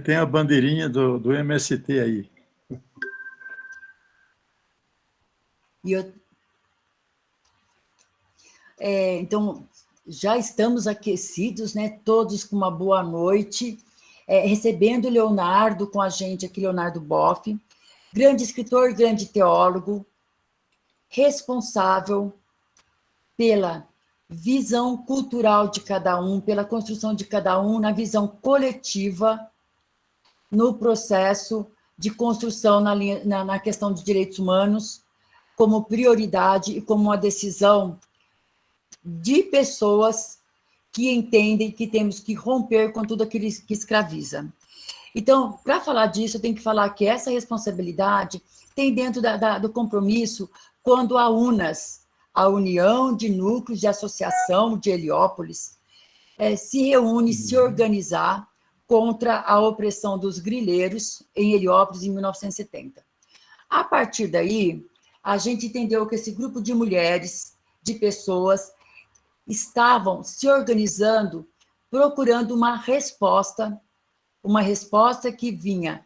Tem a bandeirinha do MST aí. Então, já estamos aquecidos, né? Todos com uma boa noite, recebendo Leonardo com a gente aqui, Leonardo Boff, grande escritor, grande teólogo, responsável pela visão cultural de cada um, pela construção de cada um, na visão coletiva, no processo de construção na questão de direitos humanos, como prioridade e como uma decisão de pessoas que entendem que temos que romper com tudo aquilo que escraviza. Então, para falar disso, eu tenho que falar que essa responsabilidade tem dentro do compromisso quando a UNAS, a União de Núcleos de Associação de Heliópolis, se reúne, se organizar contra a opressão dos grileiros em Heliópolis em 1970. A partir daí, a gente entendeu que esse grupo de mulheres, de pessoas, estavam se organizando, procurando uma resposta que vinha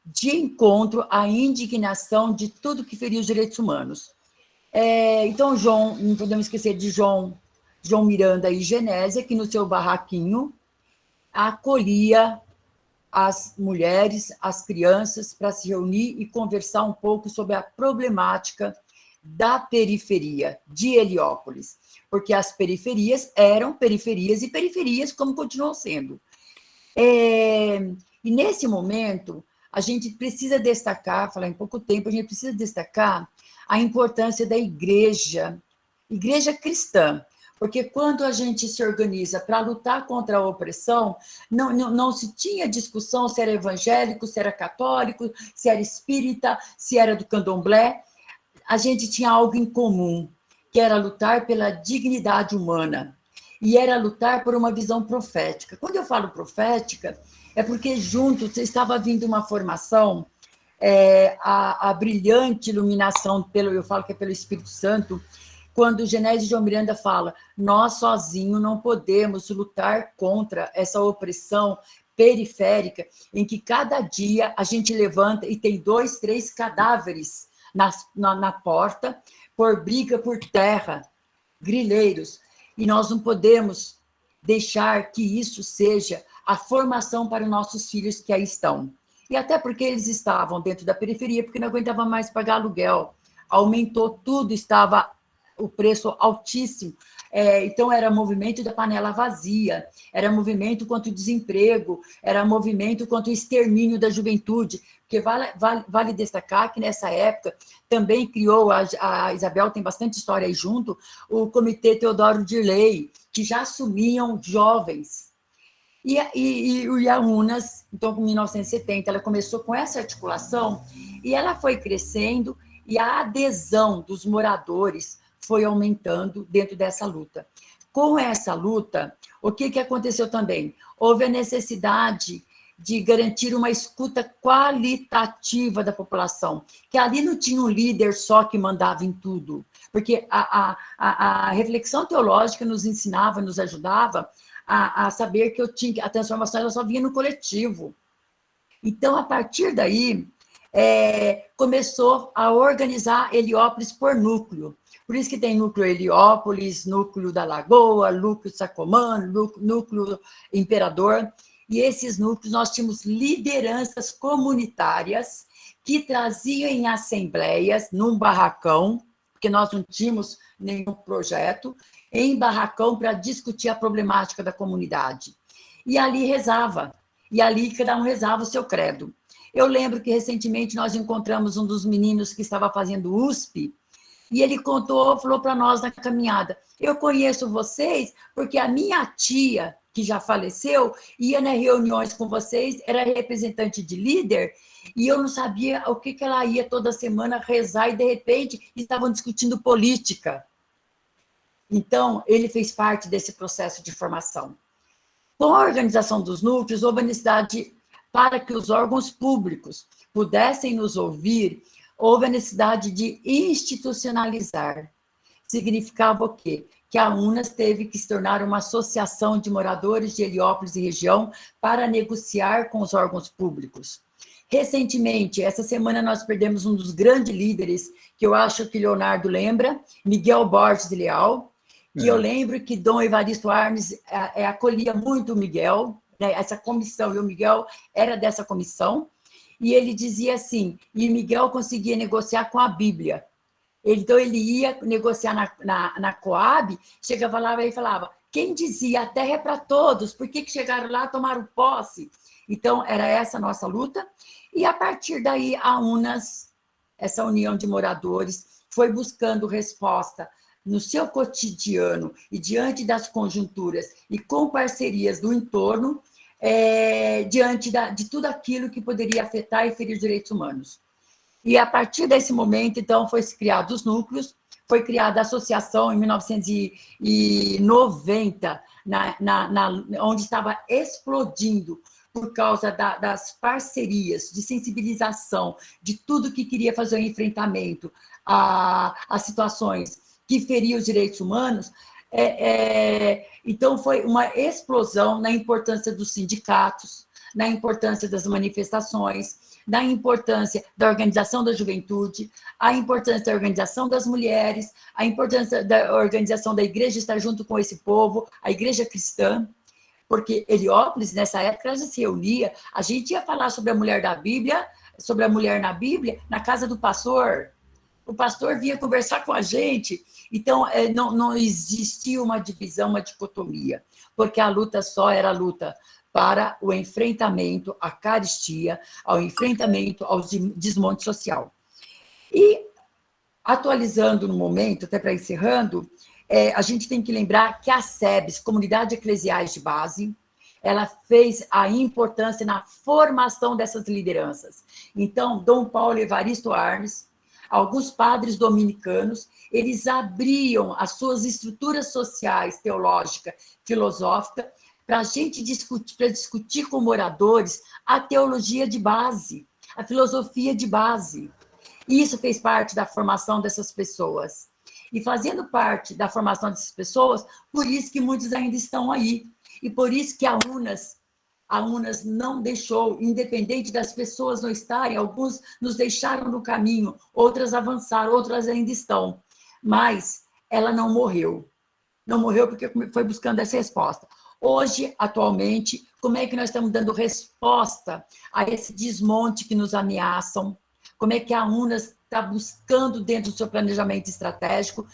de encontro à indignação de tudo que feria os direitos humanos. Então, João, não podemos esquecer de João Miranda e Genésia, que no seu barraquinho acolhia as mulheres, as crianças, para se reunir e conversar um pouco sobre a problemática da periferia de Heliópolis, porque as periferias eram periferias e periferias, como continuam sendo. E nesse momento, a gente precisa destacar, falar em pouco tempo, a gente precisa destacar a importância da igreja cristã, porque quando a gente se organiza para lutar contra a opressão, não se tinha discussão se era evangélico, se era católico, se era espírita, se era do candomblé, a gente tinha algo em comum, que era lutar pela dignidade humana, e era lutar por uma visão profética. Quando eu falo profética, é porque junto estava vindo uma formação, a brilhante iluminação, eu falo que é pelo Espírito Santo, quando Genésio de João Miranda fala, nós sozinhos não podemos lutar contra essa opressão periférica, em que cada dia a gente levanta e tem 2, 3 cadáveres na porta, por briga por terra, grileiros, e nós não podemos deixar que isso seja a formação para os nossos filhos que aí estão. E até porque eles estavam dentro da periferia, porque não aguentava mais pagar aluguel, aumentou tudo, estava o preço altíssimo. Então, era movimento da panela vazia, era movimento contra o desemprego, era movimento contra o extermínio da juventude, porque vale destacar que, nessa época, também criou, a Isabel tem bastante história aí junto, o Comitê Teodoro Dirley, que já assumiam jovens. E a UNAS, então, em 1970, ela começou com essa articulação, e ela foi crescendo, e a adesão dos moradores foi aumentando dentro dessa luta. Com essa luta, o que aconteceu também? Houve a necessidade de garantir uma escuta qualitativa da população, que ali não tinha um líder só que mandava em tudo, porque a reflexão teológica nos ensinava, nos ajudava a saber que a transformação ela só vinha no coletivo. Então, a partir daí, começou a organizar Heliópolis por núcleo. Por isso que tem núcleo Heliópolis, núcleo da Lagoa, núcleo Sacomã, núcleo Imperador. E esses núcleos nós tínhamos lideranças comunitárias que traziam em assembleias, num barracão, porque nós não tínhamos nenhum projeto, em barracão para discutir a problemática da comunidade. E ali rezava, e ali cada um rezava o seu credo. Eu lembro que recentemente nós encontramos um dos meninos que estava fazendo USP, e ele falou para nós na caminhada, eu conheço vocês porque a minha tia, que já faleceu, ia nas reuniões com vocês, era representante de líder, e eu não sabia o que ela ia toda semana rezar, e de repente estavam discutindo política. Então, ele fez parte desse processo de formação. Com a organização dos núcleos, houve a necessidade, para que os órgãos públicos pudessem nos ouvir, houve a necessidade de institucionalizar. Significava o quê? que a UNAS teve que se tornar uma associação de moradores de Heliópolis e região para negociar com os órgãos públicos. Recentemente, essa semana, nós perdemos um dos grandes líderes, que eu acho que Leonardo lembra, Miguel Borges Leal, que eu lembro que Dom Evaristo Arnes acolhia muito o Miguel, né, essa comissão, e o Miguel era dessa comissão, e ele dizia assim, e Miguel conseguia negociar com a Bíblia. Então, ele ia negociar na Coab, chegava lá e falava, quem dizia a terra é para todos, por que chegaram lá e tomaram posse? Então, era essa a nossa luta, e a partir daí a UNAS, essa união de moradores, foi buscando resposta no seu cotidiano e diante das conjunturas e com parcerias do entorno, diante de tudo aquilo que poderia afetar e ferir direitos humanos. E a partir desse momento, então, foi criado os núcleos, foi criada a associação em 1990, onde estava explodindo por causa das parcerias, de sensibilização, de tudo que queria fazer o enfrentamento a situações que feriam os direitos humanos. Então, foi uma explosão na importância dos sindicatos, na importância das manifestações, da importância da organização da juventude, a importância da organização das mulheres, a importância da organização da igreja estar junto com esse povo, a igreja cristã, porque Heliópolis, nessa época, ela já se reunia, a gente ia falar sobre a mulher da Bíblia, sobre a mulher na Bíblia, na casa do pastor, o pastor vinha conversar com a gente, então não existia uma divisão, uma dicotomia, porque a luta só era a luta para o enfrentamento à carestia, ao enfrentamento ao desmonte social. E, atualizando no momento, até para encerrando, a gente tem que lembrar que a SEBS, Comunidade Eclesiais de Base, ela fez a importância na formação dessas lideranças. Então, Dom Paulo Evaristo Arnes, alguns padres dominicanos, eles abriam as suas estruturas sociais, teológica, filosófica, para a gente discutir com moradores a teologia de base, a filosofia de base. E isso fez parte da formação dessas pessoas. E fazendo parte da formação dessas pessoas, por isso que muitos ainda estão aí. E por isso que a UNAS não deixou, independente das pessoas não estarem, alguns nos deixaram no caminho, outras avançaram, outras ainda estão. Mas ela não morreu. Não morreu porque foi buscando essa resposta. Hoje, atualmente, como é que nós estamos dando resposta a esse desmonte que nos ameaçam? Como é que a UNAS está buscando, dentro do seu planejamento estratégico,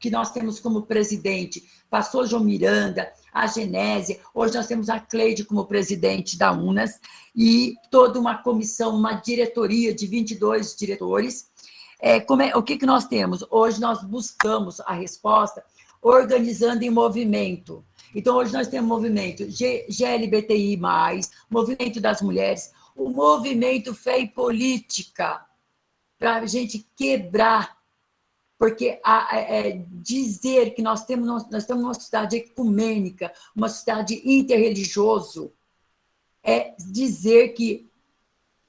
que nós temos como presidente, passou João Miranda, a Genésia, hoje nós temos a Cleide como presidente da UNAS, e toda uma comissão, uma diretoria de 22 diretores. O que nós temos? Hoje nós buscamos a resposta organizando em movimento. Então, hoje nós temos movimento GLBTI+, movimento das mulheres, o movimento Fé e Política, para a gente quebrar, porque dizer que nós temos uma sociedade ecumênica, uma sociedade interreligiosa, é dizer que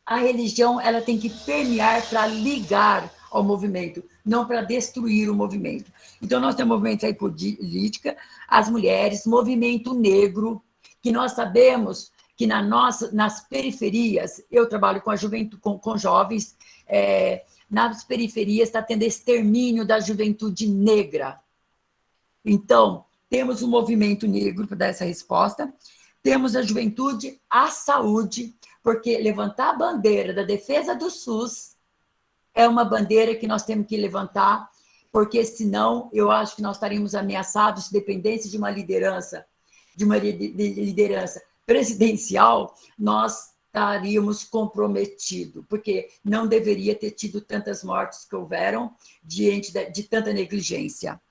a religião ela tem que permear para ligar ao movimento, não para destruir o movimento. Então, nós temos movimento Fé e Política, as mulheres, movimento negro, que nós sabemos que nas periferias, eu trabalho com a juventude, com jovens, nas periferias está tendo extermínio da juventude negra. Então, temos um movimento negro para dar essa resposta, temos a juventude, a saúde, porque levantar a bandeira da defesa do SUS é uma bandeira que nós temos que levantar, porque senão eu acho que nós estaríamos ameaçados se dependesse de uma liderança presidencial, nós estaríamos comprometidos, porque não deveria ter tido tantas mortes que houveram diante de tanta negligência.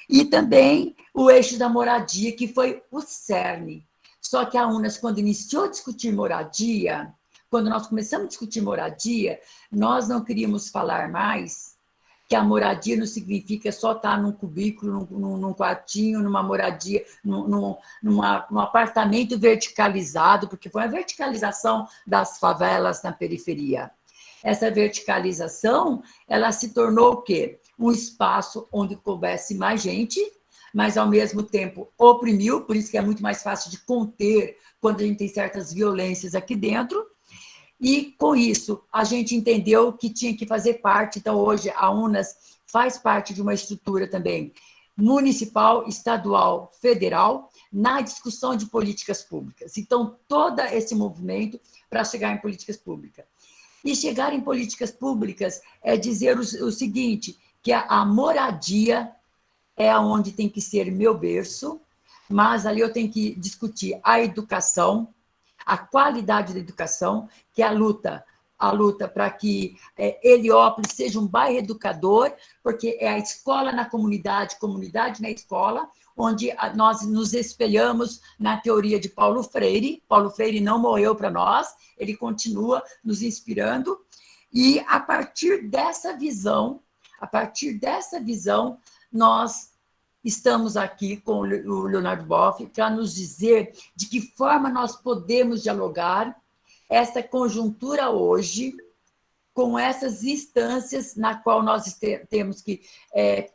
E também o eixo da moradia, que foi o cerne. Só que a UNAS, quando iniciou a discutir moradia, quando nós começamos a discutir moradia, nós não queríamos falar mais que a moradia não significa só estar num cubículo, num quartinho, numa moradia, num apartamento verticalizado, porque foi a verticalização das favelas na periferia. Essa verticalização, ela se tornou o quê? Um espaço onde coubesse mais gente, mas, ao mesmo tempo, oprimiu, por isso que é muito mais fácil de conter quando a gente tem certas violências aqui dentro. E, com isso, a gente entendeu que tinha que fazer parte. Então, hoje, a UNAS faz parte de uma estrutura também municipal, estadual, federal, na discussão de políticas públicas. Então, todo esse movimento para chegar em políticas públicas. E chegar em políticas públicas é dizer o seguinte, que a moradia é onde tem que ser meu berço, mas ali eu tenho que discutir a educação, a qualidade da educação, que é a luta para que Heliópolis seja um bairro educador, porque é a escola na comunidade, comunidade na escola, onde nós nos espelhamos na teoria de Paulo Freire. Paulo Freire não morreu para nós, ele continua nos inspirando, e a partir dessa visão, nós estamos aqui com o Leonardo Boff para nos dizer de que forma nós podemos dialogar essa conjuntura hoje com essas instâncias na qual nós temos que,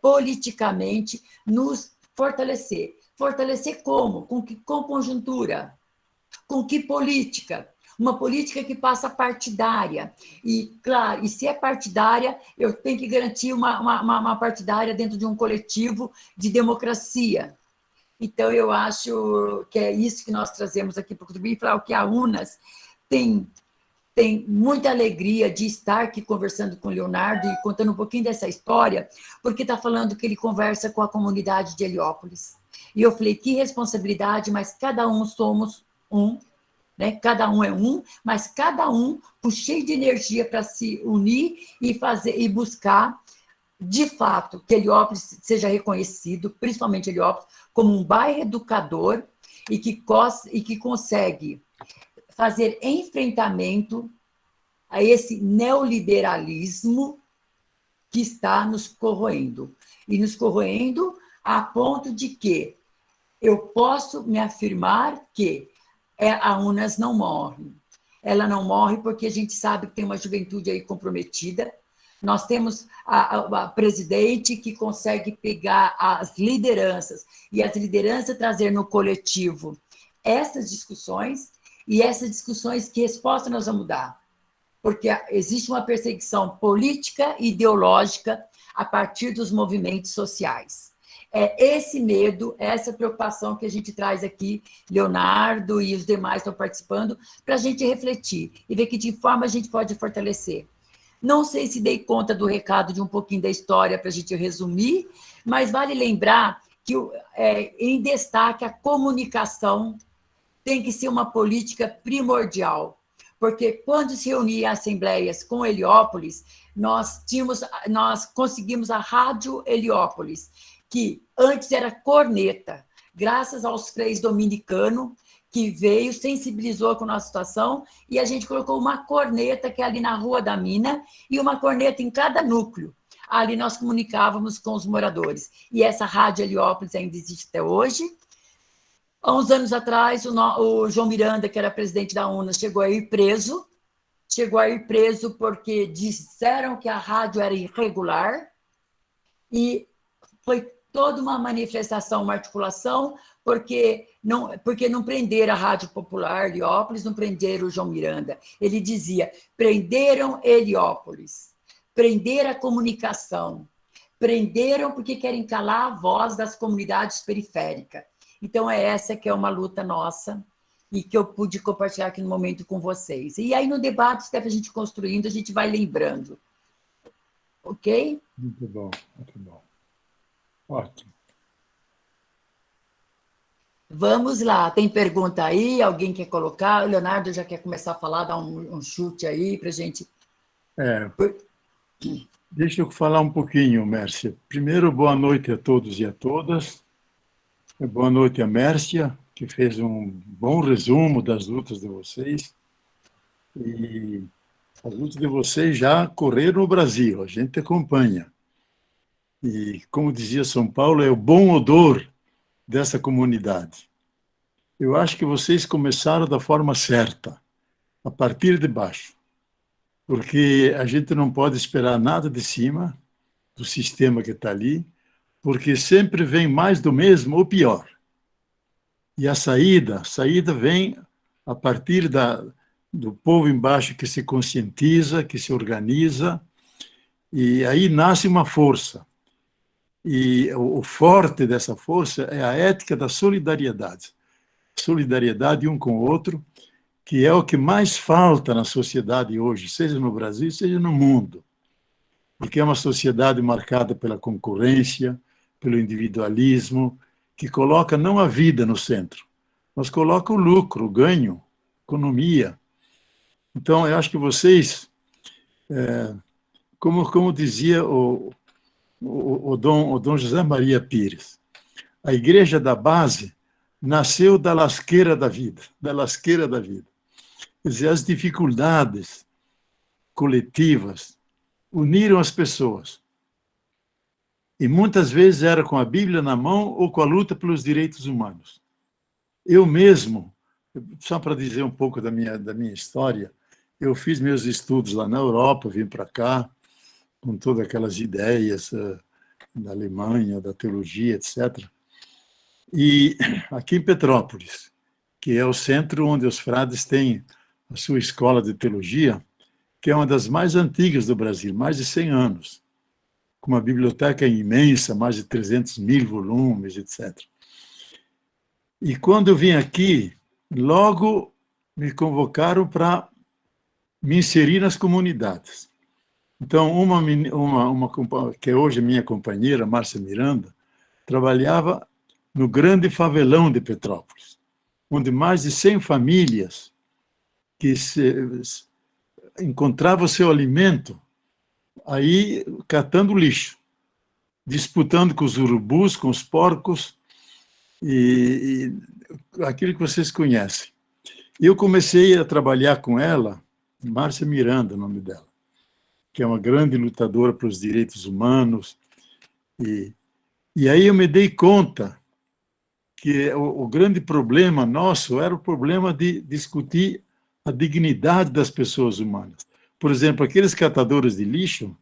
politicamente, nos fortalecer. Fortalecer como? Com conjuntura? Com que política? Uma política que passa partidária. E, claro, e se é partidária, eu tenho que garantir uma partidária dentro de um coletivo de democracia. Então, eu acho que é isso que nós trazemos aqui para contribuir, falar que a UNAS tem muita alegria de estar aqui conversando com o Leonardo e contando um pouquinho dessa história, porque está falando que ele conversa com a comunidade de Heliópolis. E eu falei, que responsabilidade, mas cada um somos um, né? Cada um é um, mas cada um cheio de energia para se unir e buscar, de fato, que Heliópolis seja reconhecido, principalmente Heliópolis, como um bairro educador e que consegue fazer enfrentamento a esse neoliberalismo que está nos corroendo. E nos corroendo a ponto de que eu posso me afirmar que a UNAS não morre. Ela não morre porque a gente sabe que tem uma juventude aí comprometida. Nós temos a presidente que consegue pegar as lideranças e as lideranças trazer no coletivo essas discussões, e essas discussões, que resposta nós vamos dar? Porque existe uma perseguição política e ideológica a partir dos movimentos sociais. É esse medo, essa preocupação que a gente traz aqui, Leonardo e os demais estão participando, para a gente refletir e ver que de forma a gente pode fortalecer. Não sei se dei conta do recado de um pouquinho da história para a gente resumir, mas vale lembrar que, em destaque, a comunicação tem que ser uma política primordial, porque quando se reunia assembleias com Heliópolis, nós conseguimos a Rádio Heliópolis, que antes era corneta, graças aos freis dominicanos, que veio, sensibilizou com a nossa situação, e a gente colocou uma corneta, que é ali na Rua da Mina, e uma corneta em cada núcleo. Ali nós comunicávamos com os moradores. E essa Rádio Heliópolis ainda existe até hoje. Há uns anos atrás, o João Miranda, que era presidente da UNAS, chegou a ir preso porque disseram que a rádio era irregular, e foi toda uma manifestação, uma articulação, porque não prenderam a Rádio Popular Heliópolis, não prenderam o João Miranda. Ele dizia, prenderam Heliópolis, prenderam a comunicação, prenderam porque querem calar a voz das comunidades periféricas. Então, essa que é uma luta nossa e que eu pude compartilhar aqui no momento com vocês. E aí, no debate, até para a gente construindo, a gente vai lembrando. Ok? Muito bom, muito bom. Ótimo. Vamos lá. Tem pergunta aí? Alguém quer colocar? O Leonardo já quer começar a falar, dar um chute aí para a gente... Deixa eu falar um pouquinho, Mércia. Primeiro, boa noite a todos e a todas. Boa noite a Mércia, que fez um bom resumo das lutas de vocês. E as lutas de vocês já correram no Brasil, a gente acompanha. E, como dizia São Paulo, é o bom odor dessa comunidade. Eu acho que vocês começaram da forma certa, a partir de baixo, porque a gente não pode esperar nada de cima, do sistema que está ali, porque sempre vem mais do mesmo ou pior. E a saída vem a partir do povo embaixo que se conscientiza, que se organiza, e aí nasce uma força. E o forte dessa força é a ética da solidariedade. Solidariedade um com o outro, que é o que mais falta na sociedade hoje, seja no Brasil, seja no mundo. Porque é uma sociedade marcada pela concorrência, pelo individualismo, que coloca não a vida no centro, mas coloca o lucro, o ganho, a economia. Então, eu acho que vocês, como dizia o Dom José Maria Pires, a igreja da base nasceu da lasqueira da vida, da lasqueira da vida. Quer dizer, as dificuldades coletivas uniram as pessoas. E muitas vezes era com a Bíblia na mão ou com a luta pelos direitos humanos. Eu mesmo, só para dizer um pouco da minha história, eu fiz meus estudos lá na Europa, vim para cá, com todas aquelas ideias da Alemanha, da teologia, etc. E aqui em Petrópolis, que é o centro onde os frades têm a sua escola de teologia, que é uma das mais antigas do Brasil, mais de 100 anos, com uma biblioteca imensa, mais de 300.000 volumes, etc. E quando eu vim aqui, logo me convocaram para me inserir nas comunidades. Então, uma que hoje é minha companheira, Márcia Miranda, trabalhava no grande favelão de Petrópolis, onde mais de 100 famílias que encontravam seu alimento aí catando lixo, disputando com os urubus, com os porcos, e aquilo que vocês conhecem. Eu comecei a trabalhar com ela, Márcia Miranda, o nome dela, que é uma grande lutadora pelos direitos humanos, e aí eu me dei conta que o grande problema nosso era o problema de discutir a dignidade das pessoas humanas. Por exemplo, aqueles catadores de lixo,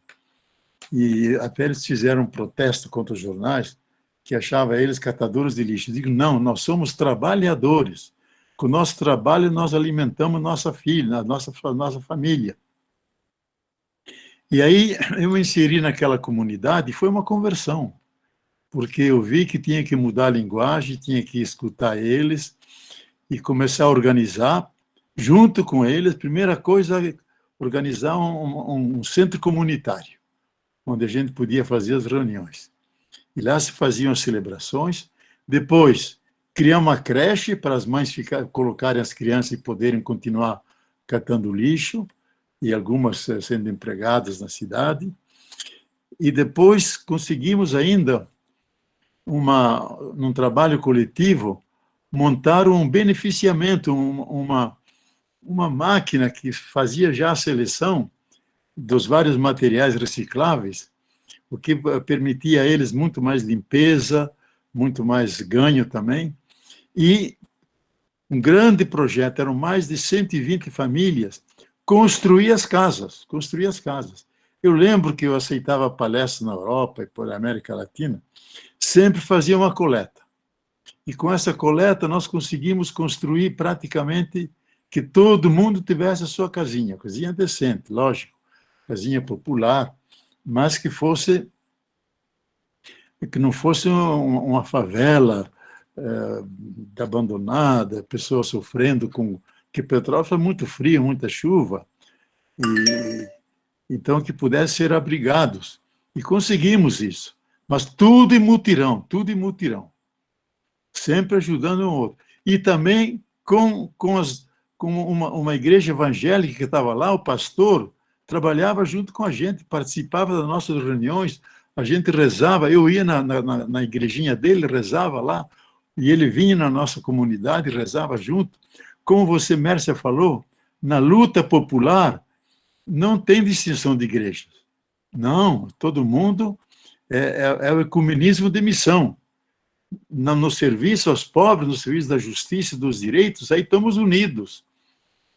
e até eles fizeram um protesto contra os jornais, que achavam eles catadores de lixo. Eu digo, não, nós somos trabalhadores. Com o nosso trabalho, nós alimentamos nossa filha, nossa família. E aí eu me inseri naquela comunidade e foi uma conversão, porque eu vi que tinha que mudar a linguagem, tinha que escutar eles e começar a organizar, junto com eles, primeira coisa, organizar um centro comunitário, onde a gente podia fazer as reuniões. E lá se faziam as celebrações. Depois, criar uma creche para as mães colocarem as crianças e poderem continuar catando lixo, e algumas sendo empregadas na cidade. E depois conseguimos ainda, num trabalho coletivo, montar um beneficiamento, uma máquina que fazia já a seleção dos vários materiais recicláveis, o que permitia a eles muito mais limpeza, muito mais ganho também. E um grande projeto, eram mais de 120 famílias, construir as casas. Eu lembro que eu aceitava palestras na Europa e por América Latina, sempre fazia uma coleta. E com essa coleta nós conseguimos construir praticamente que todo mundo tivesse a sua casinha decente, lógico, casinha popular, mas que não fosse uma favela abandonada, pessoas sofrendo que Petrópolis é muito frio, muita chuva, e então que pudessem ser abrigados. E conseguimos isso, mas tudo em mutirão, sempre ajudando um outro. E também com uma igreja evangélica que estava lá, o pastor trabalhava junto com a gente, participava das nossas reuniões, a gente rezava, eu ia na igrejinha dele, rezava lá, e ele vinha na nossa comunidade e rezava junto. Como você, Mércia, falou, na luta popular não tem distinção de igrejas. Não, todo mundo é o ecumenismo de missão. No serviço aos pobres, no serviço da justiça e dos direitos, aí estamos unidos.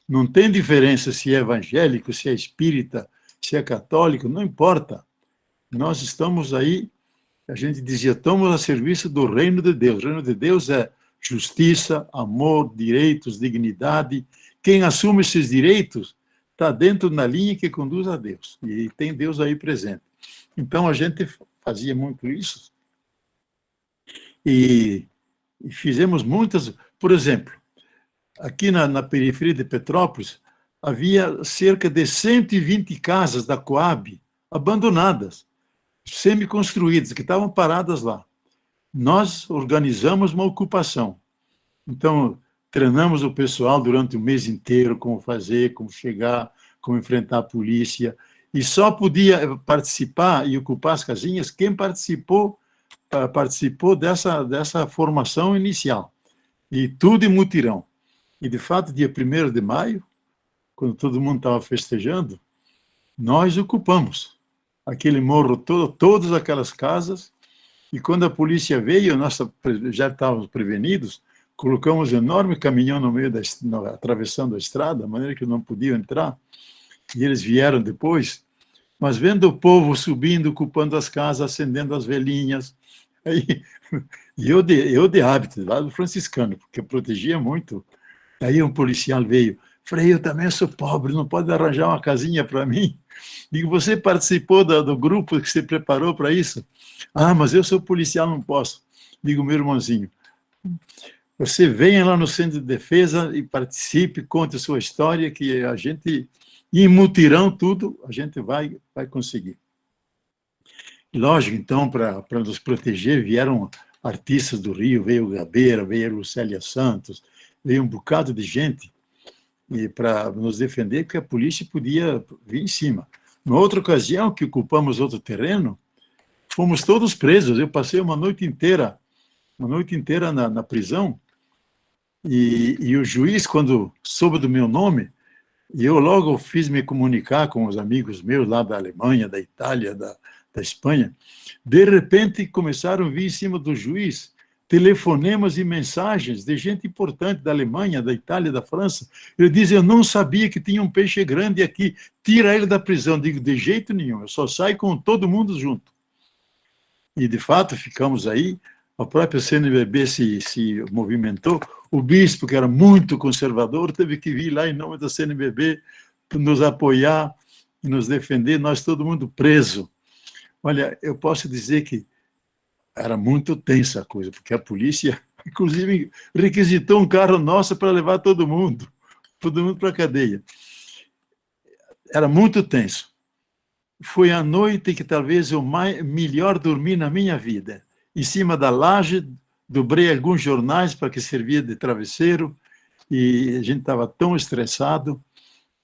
Não tem diferença se é evangélico, se é espírita, se é católico, não importa. Nós estamos aí A gente dizia, estamos a serviço do reino de Deus. O reino de Deus é justiça, amor, direitos, dignidade. Quem assume esses direitos está dentro da linha que conduz a Deus. E tem Deus aí presente. Então, a gente fazia muito isso. E fizemos muitas... Por exemplo, aqui na periferia de Petrópolis, havia cerca de 120 casas da Coab abandonadas, semi-construídas, que estavam paradas lá. Nós organizamos uma ocupação. Então, treinamos o pessoal durante o mês inteiro, como fazer, como chegar, como enfrentar a polícia, e só podia participar e ocupar as casinhas quem participou dessa formação inicial. E tudo em mutirão. E, de fato, dia 1º de maio, quando todo mundo estava festejando, nós ocupamos aquele morro todo, todas aquelas casas, e quando a polícia veio, nós já estávamos prevenidos, colocamos um enorme caminhão no meio atravessando a estrada, de maneira que não podiam entrar, e eles vieram depois, mas vendo o povo subindo, ocupando as casas, acendendo as velhinhas, aí, e eu de hábito, lá do franciscano, porque eu protegia muito. Aí um policial veio, falei, eu também sou pobre, não pode arranjar uma casinha para mim? Digo, você participou do grupo que você preparou para isso? Ah, mas eu sou policial, não posso. Digo, meu irmãozinho, você venha lá no Centro de Defesa e participe, conte a sua história, que a gente, em mutirão tudo, a gente vai conseguir. E lógico, então, para nos proteger, vieram artistas do Rio, veio o Gabeira, veio a Lucélia Santos, veio um bocado de gente para nos defender, porque a polícia podia vir em cima. Numa outra ocasião, que ocupamos outro terreno, fomos todos presos. Eu passei uma noite inteira na prisão, e o juiz, quando soube do meu nome, e eu logo fiz me comunicar com os amigos meus lá da Alemanha, da Itália, da Espanha, de repente começaram a vir em cima do juiz telefonemas e mensagens de gente importante da Alemanha, da Itália, da França. Ele diz, eu não sabia que tinha um peixe grande aqui, tira ele da prisão. Digo, de jeito nenhum, eu só saio com todo mundo junto. E, de fato, ficamos aí, a própria CNBB se movimentou, o bispo, que era muito conservador, teve que vir lá em nome da CNBB nos apoiar e nos defender, nós todo mundo preso. Olha, eu posso dizer que era muito tensa a coisa, porque a polícia, inclusive, requisitou um carro nosso para levar todo mundo para a cadeia. Era muito tenso. Foi a noite que talvez eu melhor dormi na minha vida. Em cima da laje, dobrei alguns jornais para que servia de travesseiro, e a gente estava tão estressado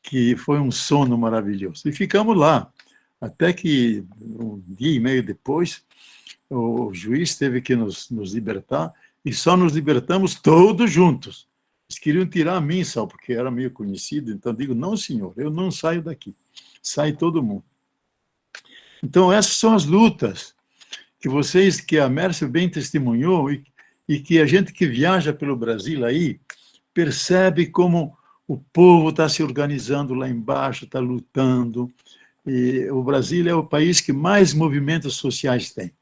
que foi um sono maravilhoso. E ficamos lá, até que um dia e meio depois, o juiz teve que nos libertar, e só nos libertamos todos juntos. Eles queriam tirar a mim só, porque era meio conhecido, então digo, não senhor, eu não saio daqui, sai todo mundo. Então essas são as lutas que a Mércia bem testemunhou, e que a gente que viaja pelo Brasil aí, percebe como o povo está se organizando lá embaixo, está lutando, e o Brasil é o país que mais movimentos sociais tem.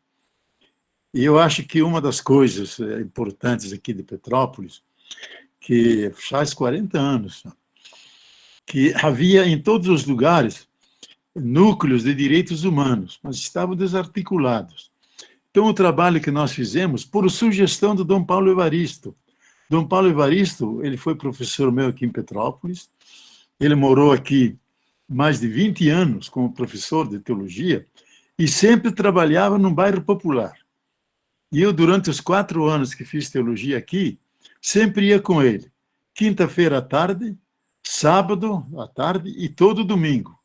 E eu acho que uma das coisas importantes aqui de Petrópolis, que faz 40 anos, que havia em todos os lugares núcleos de direitos humanos, mas estavam desarticulados. Então, o trabalho que nós fizemos, por sugestão do Dom Paulo Evaristo. Dom Paulo Evaristo, ele foi professor meu aqui em Petrópolis, ele morou aqui mais de 20 anos como professor de teologia, e sempre trabalhava num bairro popular. E eu, durante os 4 anos que fiz teologia aqui, sempre ia com ele. Quinta-feira à tarde, sábado à tarde e todo domingo.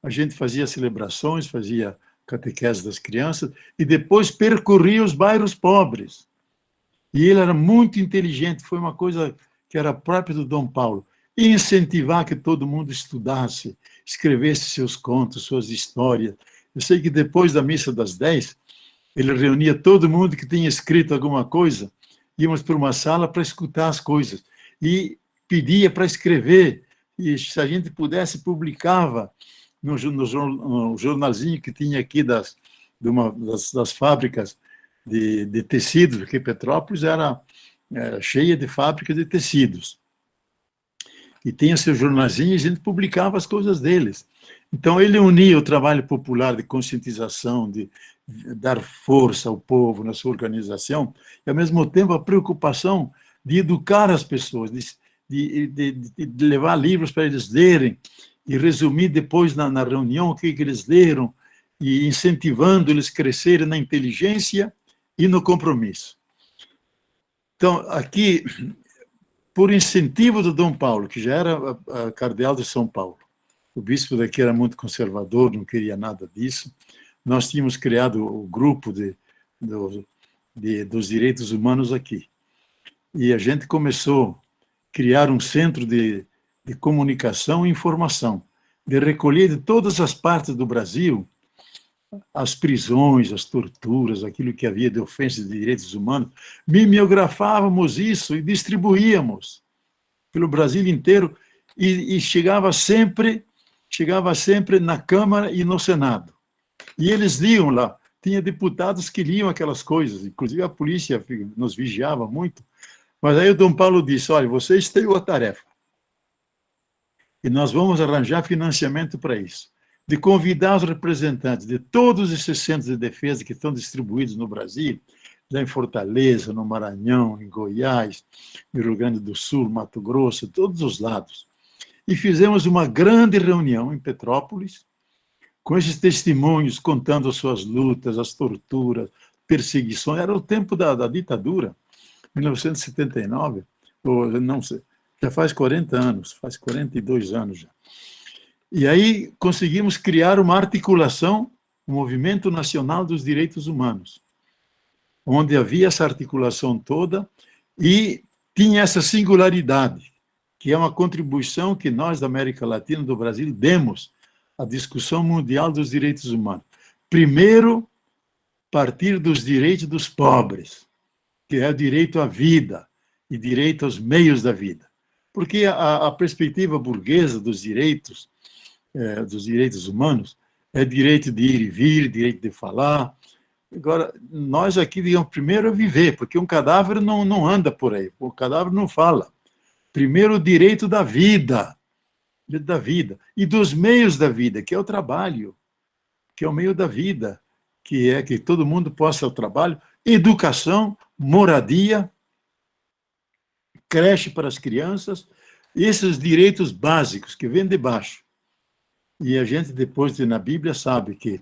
A gente fazia celebrações, fazia catequese das crianças, e depois percorria os bairros pobres. E ele era muito inteligente, foi uma coisa que era própria do Dom Paulo. Incentivar que todo mundo estudasse, escrevesse seus contos, suas histórias. Eu sei que depois da missa das 10, ele reunia todo mundo que tinha escrito alguma coisa, íamos para uma sala para escutar as coisas, e pedia para escrever, e se a gente pudesse, publicava no jornalzinho que tinha aqui uma das fábricas de tecidos, porque Petrópolis era cheia de fábricas de tecidos. E tinha seus jornalzinhos e a gente publicava as coisas deles. Então, ele unia o trabalho popular de conscientização, de dar força ao povo na sua organização, e, ao mesmo tempo, a preocupação de educar as pessoas, de levar livros para eles lerem, e resumir depois na reunião o que eles leram, e incentivando eles a crescerem na inteligência e no compromisso. Então, aqui, por incentivo do Dom Paulo, que já era cardeal de São Paulo, o bispo daqui era muito conservador, não queria nada disso, nós tínhamos criado o grupo dos direitos humanos aqui. E a gente começou a criar um centro de comunicação e informação, de recolher de todas as partes do Brasil as prisões, as torturas, aquilo que havia de ofensas de direitos humanos, mimeografávamos isso e distribuíamos pelo Brasil inteiro e chegava sempre na Câmara e no Senado. E eles liam lá, tinha deputados que liam aquelas coisas, inclusive a polícia nos vigiava muito, mas aí o Dom Paulo disse, olha, vocês têm uma tarefa, e nós vamos arranjar financiamento para isso, de convidar os representantes de todos esses centros de defesa que estão distribuídos no Brasil, lá em Fortaleza, no Maranhão, em Goiás, no Rio Grande do Sul, Mato Grosso, todos os lados. E fizemos uma grande reunião em Petrópolis, com esses testemunhos contando as suas lutas, as torturas, perseguições. Era o tempo da ditadura, 1979, ou não sei, já faz 40 anos, faz 42 anos já. E aí conseguimos criar uma articulação, o Movimento Nacional dos Direitos Humanos, onde havia essa articulação toda e tinha essa singularidade, que é uma contribuição que nós, da América Latina, do Brasil, demos à discussão mundial dos direitos humanos. Primeiro, partir dos direitos dos pobres, que é o direito à vida e direito aos meios da vida. Porque a perspectiva burguesa dos direitos humanos é direito de ir e vir, direito de falar. Agora, nós aqui digamos primeiro viver, porque um cadáver não anda por aí, o cadáver não fala. Primeiro, o direito da vida, e dos meios da vida, que é o trabalho, que é o meio da vida, que é que todo mundo possa o trabalho, educação, moradia, creche para as crianças, esses direitos básicos que vêm de baixo. E a gente depois na Bíblia sabe que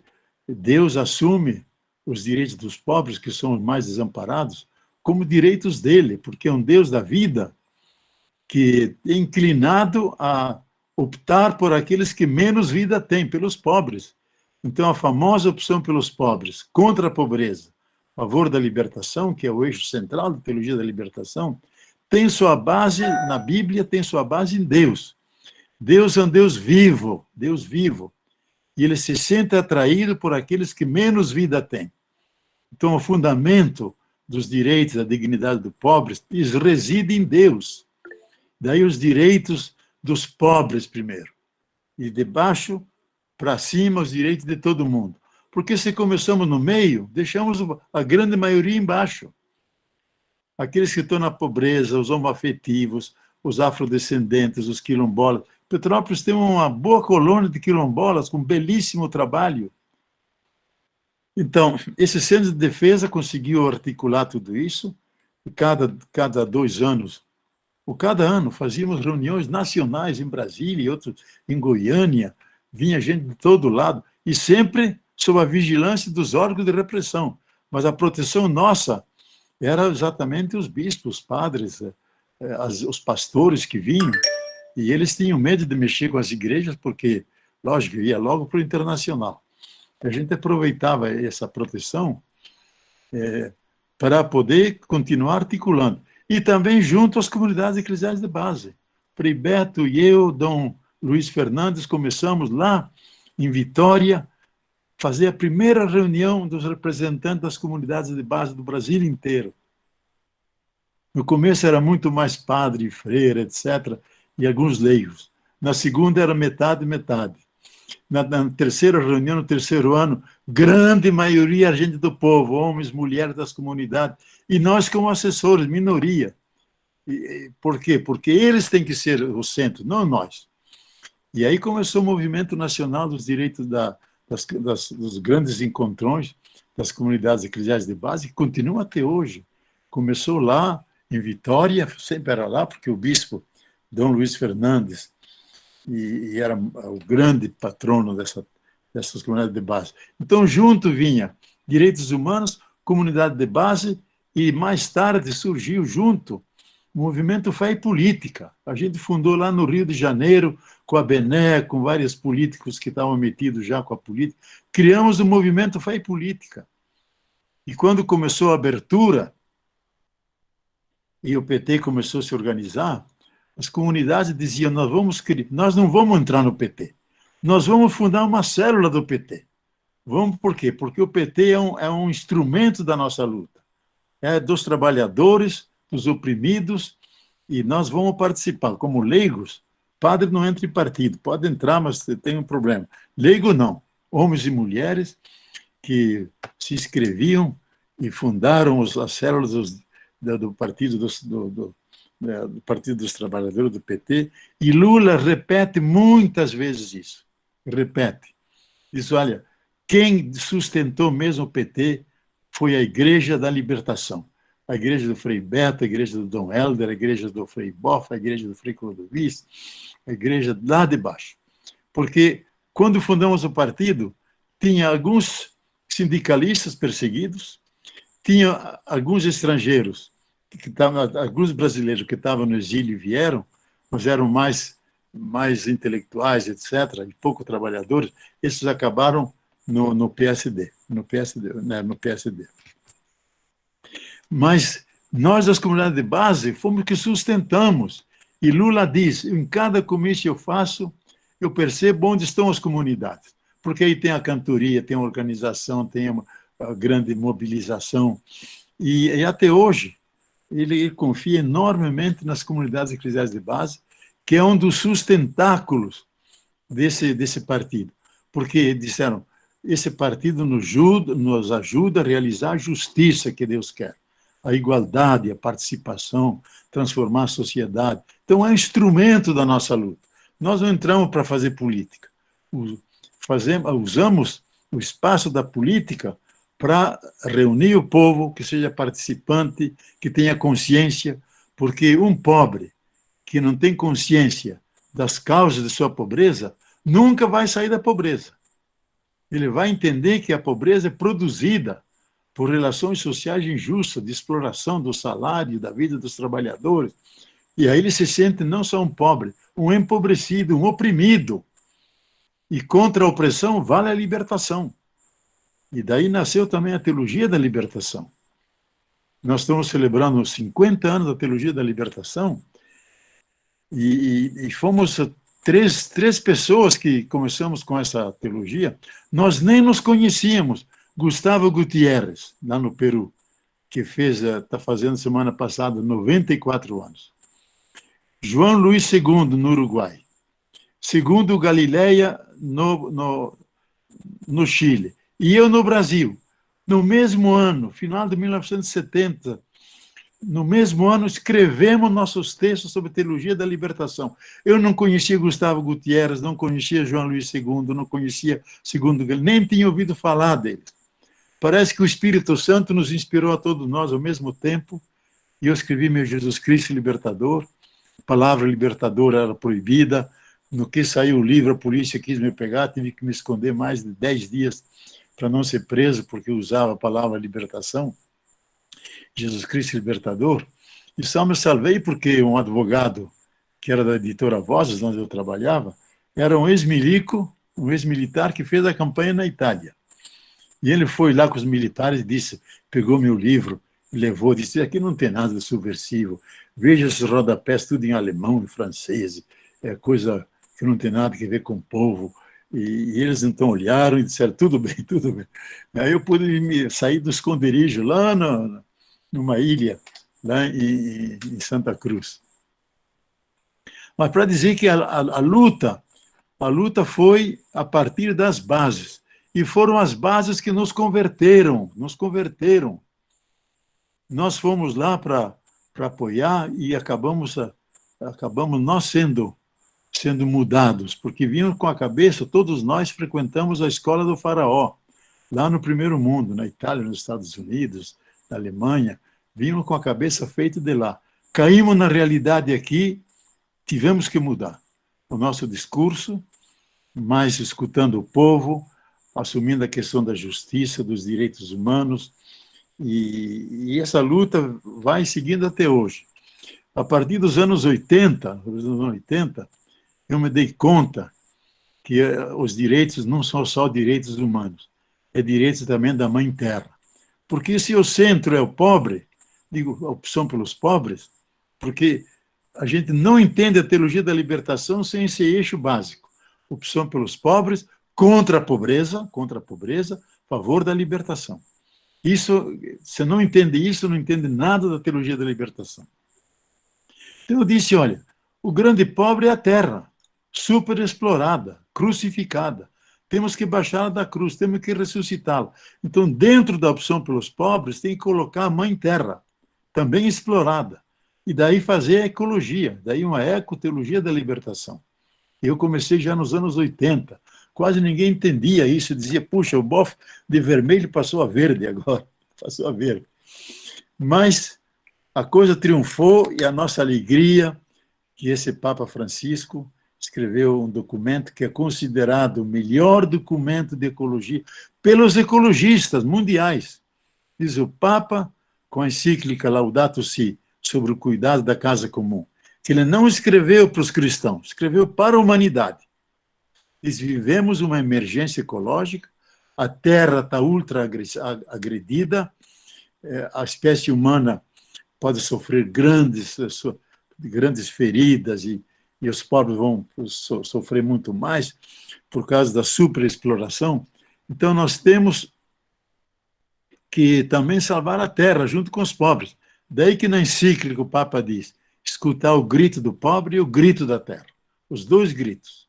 Deus assume os direitos dos pobres, que são os mais desamparados, como direitos dele, porque é um Deus da vida que é inclinado a optar por aqueles que menos vida têm, pelos pobres. Então, a famosa opção pelos pobres, contra a pobreza, a favor da libertação, que é o eixo central da teologia da libertação, tem sua base na Bíblia, tem sua base em Deus. Deus é um Deus vivo, e ele se sente atraído por aqueles que menos vida têm. Então, o fundamento dos direitos, da dignidade do pobre, reside em Deus. Daí os direitos dos pobres primeiro, e de baixo para cima os direitos de todo mundo. Porque se começamos no meio, deixamos a grande maioria embaixo. Aqueles que estão na pobreza, os homoafetivos, os afrodescendentes, os quilombolas. Petrópolis tem uma boa colônia de quilombolas com belíssimo trabalho. Então, esse centro de defesa conseguiu articular tudo isso, e cada 2 anos, ou cada ano, fazíamos reuniões nacionais em Brasília e outros em Goiânia, vinha gente de todo lado, e sempre sob a vigilância dos órgãos de repressão. Mas a proteção nossa era exatamente os bispos, os padres, os pastores que vinham, e eles tinham medo de mexer com as igrejas, porque, lógico, ia logo para o internacional. A gente aproveitava essa proteção para poder continuar articulando. E também junto às comunidades eclesiais de base. Frei Beto e eu, Dom Luiz Fernandes, começamos lá em Vitória, fazer a primeira reunião dos representantes das comunidades de base do Brasil inteiro. No começo era muito mais padre, freira, etc., e alguns leigos. Na segunda era metade, metade. na terceira reunião, no terceiro ano, grande maioria gente do povo, homens, mulheres das comunidades, e nós como assessores, minoria. Por quê? Porque eles têm que ser o centro, não nós. E aí começou o movimento nacional dos direitos dos grandes encontrões das comunidades eclesiais de base, que continua até hoje. Começou lá, em Vitória, sempre era lá, porque o bispo Dom Luiz Fernandes e era o grande patrono dessas comunidades de base. Então, junto vinha direitos humanos, comunidade de base, e mais tarde surgiu junto o movimento Fé e Política. A gente fundou lá no Rio de Janeiro, com a Bené, com vários políticos que estavam metidos já com a política. Criamos o movimento Fé e Política. E quando começou a abertura, e o PT começou a se organizar, as comunidades diziam, nós não vamos entrar no PT, nós vamos fundar uma célula do PT. Vamos por quê? Porque o PT é um instrumento da nossa luta. É dos trabalhadores, dos oprimidos, e nós vamos participar. Como leigos, padre não entra em partido, pode entrar, mas tem um problema. Leigo não, homens e mulheres que se inscreviam e fundaram as células do Partido do Partido dos Trabalhadores, do PT, e Lula repete muitas vezes isso. Repete. Diz, olha, quem sustentou mesmo o PT foi a Igreja da Libertação. A igreja do Frei Beto, a igreja do Dom Helder, a igreja do Frei Bofa, a igreja do Frei Clodovis, a igreja lá de baixo. Porque quando fundamos o partido, tinha alguns sindicalistas perseguidos, tinha alguns estrangeiros, alguns brasileiros que estavam no exílio e vieram, mas eram mais intelectuais, etc., e pouco trabalhadores, esses acabaram no PSD, no PSD. Mas nós, das comunidades de base, fomos que sustentamos. E Lula diz, em cada comício eu faço, eu percebo onde estão as comunidades. Porque aí tem a cantoria, tem a organização, tem a grande mobilização. E até hoje, ele confia enormemente nas comunidades eclesiais de base, que é um dos sustentáculos desse partido. Porque disseram, esse partido nos ajuda a realizar a justiça que Deus quer, a igualdade, a participação, transformar a sociedade. Então, é um instrumento da nossa luta. Nós não entramos para fazer política. Usamos o espaço da política para reunir o povo, que seja participante, que tenha consciência, porque um pobre que não tem consciência das causas de sua pobreza nunca vai sair da pobreza. Ele vai entender que a pobreza é produzida por relações sociais injustas, de exploração do salário, da vida dos trabalhadores. E aí ele se sente não só um pobre, um empobrecido, um oprimido. E contra a opressão vale a libertação. E daí nasceu também a teologia da libertação. Nós estamos celebrando os 50 anos da teologia da libertação e fomos três pessoas que começamos com essa teologia. Nós nem nos conhecíamos. Gustavo Gutierrez, lá no Peru, que está fazendo semana passada 94 anos. João Luís II, no Uruguai. Segundo Galileia, no Chile. E eu no Brasil. No mesmo ano, final de 1970, no mesmo ano, escrevemos nossos textos sobre teologia da libertação. Eu não conhecia Gustavo Gutierrez, não conhecia João Luís II, não conhecia segundo Galileia, nem tinha ouvido falar dele. Parece que o Espírito Santo nos inspirou a todos nós ao mesmo tempo, e eu escrevi meu Jesus Cristo Libertador. A palavra libertador era proibida. No que saiu o livro, a polícia quis me pegar, tive que me esconder mais de 10 dias para não ser preso, porque eu usava a palavra libertação, Jesus Cristo Libertador. E só me salvei porque um advogado, que era da editora Vozes, onde eu trabalhava, era um ex-milico, um ex-militar que fez a campanha na Itália. E ele foi lá com os militares e disse, pegou meu livro, levou, disse, aqui não tem nada de subversivo, veja esses rodapés tudo em alemão, em francês, é coisa que não tem nada a ver com o povo. E eles então olharam e disseram, tudo bem, tudo bem. Aí eu pude sair do esconderijo lá numa ilha, lá em Santa Cruz. Mas para dizer que a luta, A luta foi a partir das bases. E foram as bases que nos converteram, nos converteram. Nós fomos lá para apoiar e acabamos nós sendo mudados, porque vinham com a cabeça, todos nós frequentamos a escola do faraó, lá no primeiro mundo, na Itália, nos Estados Unidos, na Alemanha, vinham com a cabeça feita de lá. Caímos na realidade aqui, tivemos que mudar o nosso discurso, mais escutando o povo, assumindo a questão da justiça, dos direitos humanos, e essa luta vai seguindo até hoje. A partir dos anos 80, eu me dei conta que os direitos não são só direitos humanos, é direitos também da Mãe Terra. Porque se o centro é o pobre, digo, a opção pelos pobres, porque a gente não entende a teologia da libertação sem esse eixo básico. Opção pelos pobres, contra a pobreza, favor da libertação. Isso, você não entende isso, não entende nada da teologia da libertação. Então eu disse, olha, o grande pobre é a terra, superexplorada, crucificada. Temos que baixá-la da cruz, temos que ressuscitá-la. Então, dentro da opção pelos pobres, tem que colocar a Mãe Terra, também explorada. E daí fazer a ecologia, daí uma ecoteologia da libertação. Eu comecei já nos anos 80, quase ninguém entendia isso, dizia, puxa, o bofe de vermelho passou a verde agora, passou a verde. Mas a coisa triunfou e a nossa alegria que esse Papa Francisco escreveu um documento que é considerado o melhor documento de ecologia pelos ecologistas mundiais. Diz o Papa, com a encíclica Laudato Si, sobre o cuidado da casa comum, que ele não escreveu para os cristãos, escreveu para a humanidade. Diz, vivemos uma emergência ecológica, a Terra está ultra agredida, a espécie humana pode sofrer grandes feridas e os pobres vão sofrer muito mais por causa da superexploração. Então, nós temos que também salvar a terra junto com os pobres. Daí que na encíclica o Papa diz, escutar o grito do pobre e o grito da terra. Os dois gritos.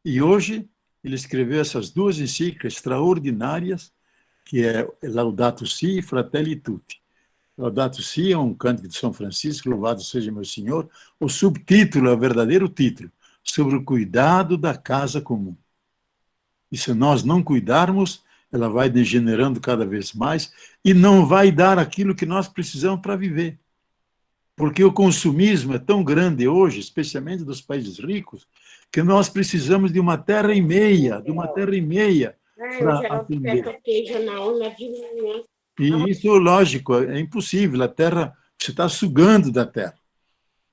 E hoje ele escreveu essas duas encíclicas extraordinárias, que é Laudato Si e Fratelli Tutti. Laudato Si é um cântico de São Francisco, louvado seja meu Senhor. O subtítulo é o verdadeiro título, sobre o cuidado da casa comum. E se nós não cuidarmos, ela vai degenerando cada vez mais e não vai dar aquilo que nós precisamos para viver. Porque o consumismo é tão grande hoje, especialmente dos países ricos, que nós precisamos de uma terra e meia, para atender. E isso, lógico, é impossível. A terra, você está sugando da terra.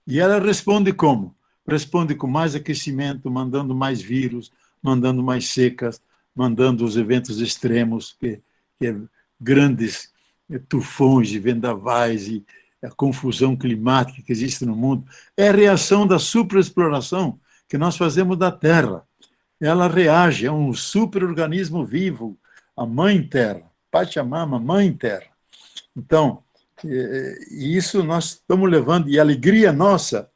E ela responde como? Responde com mais aquecimento, mandando mais vírus, mandando mais secas, mandando os eventos extremos, que é grandes tufões e vendavais e a confusão climática que existe no mundo. É a reação da superexploração que nós fazemos da terra. Ela reage, é um superorganismo vivo, a Mãe Terra. Pachamama, Mãe Terra. Então, isso nós estamos levando, e a alegria nossa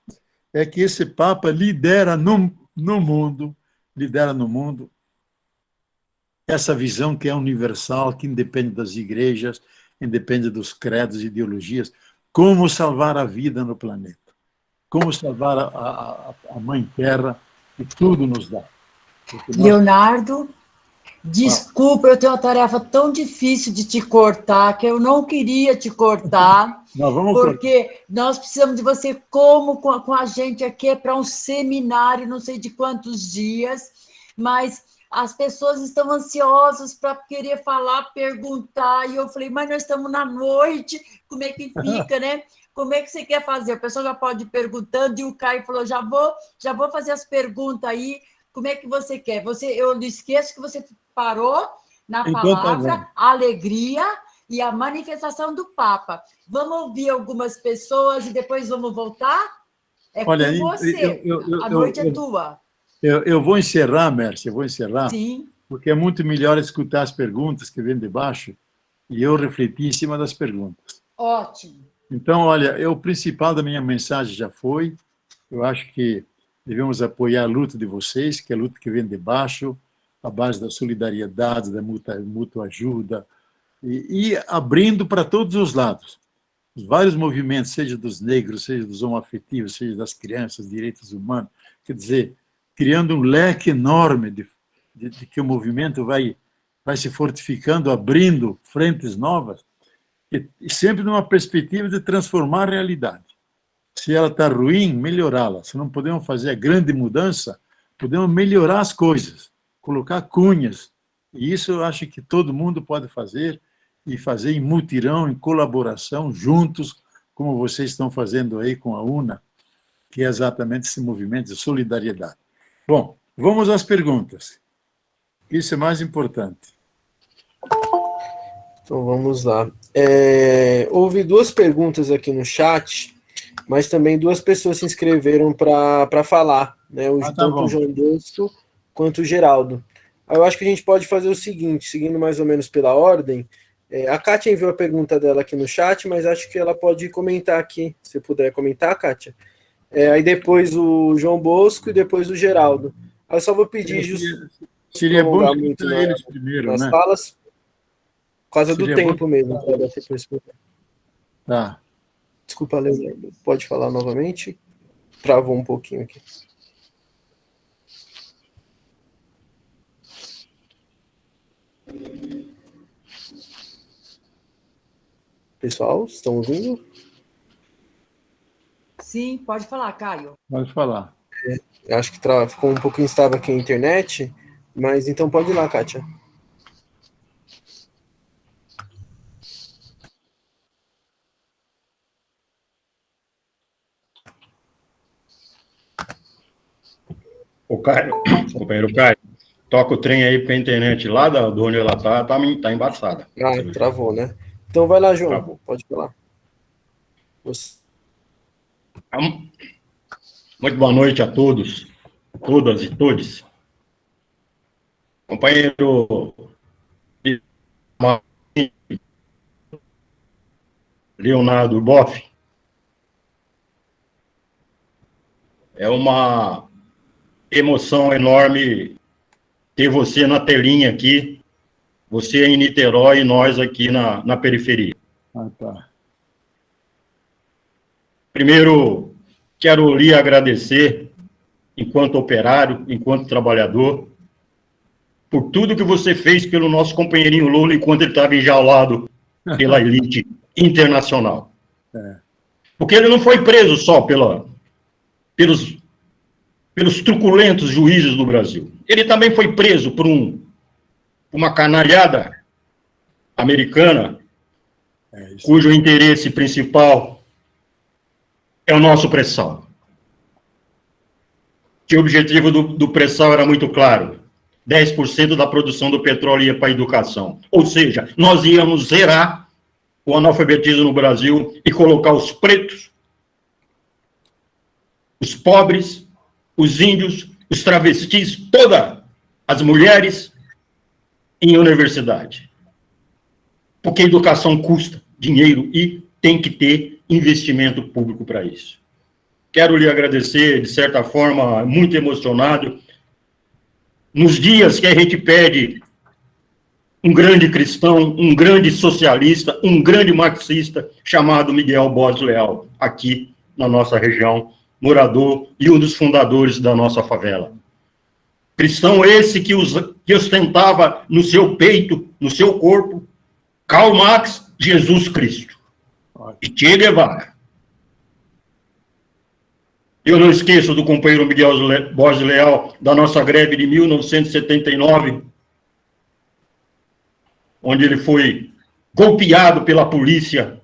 é que esse Papa lidera no mundo essa visão que é universal, que independe das igrejas, independe dos credos e ideologias, como salvar a vida no planeta, como salvar a Mãe Terra, que tudo nos dá. Leonardo, desculpa, eu tenho uma tarefa tão difícil de te cortar, que eu não queria te cortar, porque nós precisamos de você como com a gente aqui para um seminário, não sei de quantos dias, mas as pessoas estão ansiosas para querer falar, perguntar, e eu falei, mas nós estamos na noite, como é que fica, né? Como é que você quer fazer? O pessoal já pode ir perguntando, e o Caio falou, já vou fazer as perguntas aí, como é que você quer? Eu não esqueço que você parou na palavra alegria e a manifestação do Papa. Vamos ouvir algumas pessoas e depois vamos voltar? Olha, com você, a noite é tua. Eu vou encerrar, Mércia, Sim. Porque é muito melhor escutar as perguntas que vêm de baixo e eu refletir em cima das perguntas. Ótimo. Então, olha, o principal da minha mensagem já foi, eu acho que devemos apoiar a luta de vocês, que é a luta que vem de baixo, a base da solidariedade, da mútua ajuda, e abrindo para todos os lados. Os vários movimentos, seja dos negros, seja dos homoafetivos, seja das crianças, direitos humanos, quer dizer, criando um leque enorme de que o movimento vai se fortificando, abrindo frentes novas, e sempre numa perspectiva de transformar a realidade. Se ela está ruim, melhorá-la. Se não podemos fazer a grande mudança, podemos melhorar as coisas, colocar cunhas. E isso eu acho que todo mundo pode fazer, e fazer em mutirão, em colaboração, juntos, como vocês estão fazendo aí com a UNA, que é exatamente esse movimento de solidariedade. Bom, vamos às perguntas. Isso é mais importante. Então, vamos lá. Houve 2 perguntas aqui no chat, mas também 2 pessoas se inscreveram para falar, né? Tanto o João Bosco quanto o Geraldo. Eu acho que a gente pode fazer o seguinte, seguindo mais ou menos pela ordem. A Kátia enviou a pergunta dela aqui no chat, mas acho que ela pode comentar aqui, se puder comentar, Kátia. Aí depois o João Bosco e depois o Geraldo. Eu só vou pedir... Seria bom muito eles primeiro, nas né? falas, por causa do tempo mesmo. Tá. Desculpa, Leandro, pode falar novamente? Travou um pouquinho aqui. Pessoal, estão ouvindo? Sim, pode falar, Caio. Pode falar. Acho que ficou um pouco instável aqui a internet, mas então pode ir lá, Kátia. O Caio, companheiro Caio, toca o trem aí, porque a internet lá de onde ela tá embaçada. Travou, né? Então vai lá, João. Travou. Pode falar. Muito boa noite a todos, todas e todes. Companheiro Leonardo Boff, é uma emoção enorme ter você na telinha aqui, você em Niterói e nós aqui na periferia. Tá. Primeiro, quero lhe agradecer, enquanto operário, enquanto trabalhador, por tudo que você fez pelo nosso companheirinho Lula enquanto ele estava enjaulado pela elite internacional. Porque ele não foi preso só pelos truculentos juízes do Brasil. Ele também foi preso por uma canalhada americana, cujo interesse principal é o nosso pré-sal. Que o objetivo do pré-sal era muito claro: 10% da produção do petróleo ia para a educação. Ou seja, nós íamos zerar o analfabetismo no Brasil e colocar os pretos, os pobres, os índios, os travestis, todas as mulheres em universidade. Porque a educação custa dinheiro e tem que ter investimento público para isso. Quero lhe agradecer, de certa forma, muito emocionado. Nos dias que a gente pede um grande cristão, um grande socialista, um grande marxista, chamado Miguel Borges Leal, aqui na nossa região, morador e um dos fundadores da nossa favela. Cristão esse que ostentava no seu peito, no seu corpo, Karl Marx, Jesus Cristo e Che Guevara. Eu não esqueço do companheiro Miguel Borges Leal, da nossa greve de 1979, onde ele foi golpeado pela polícia,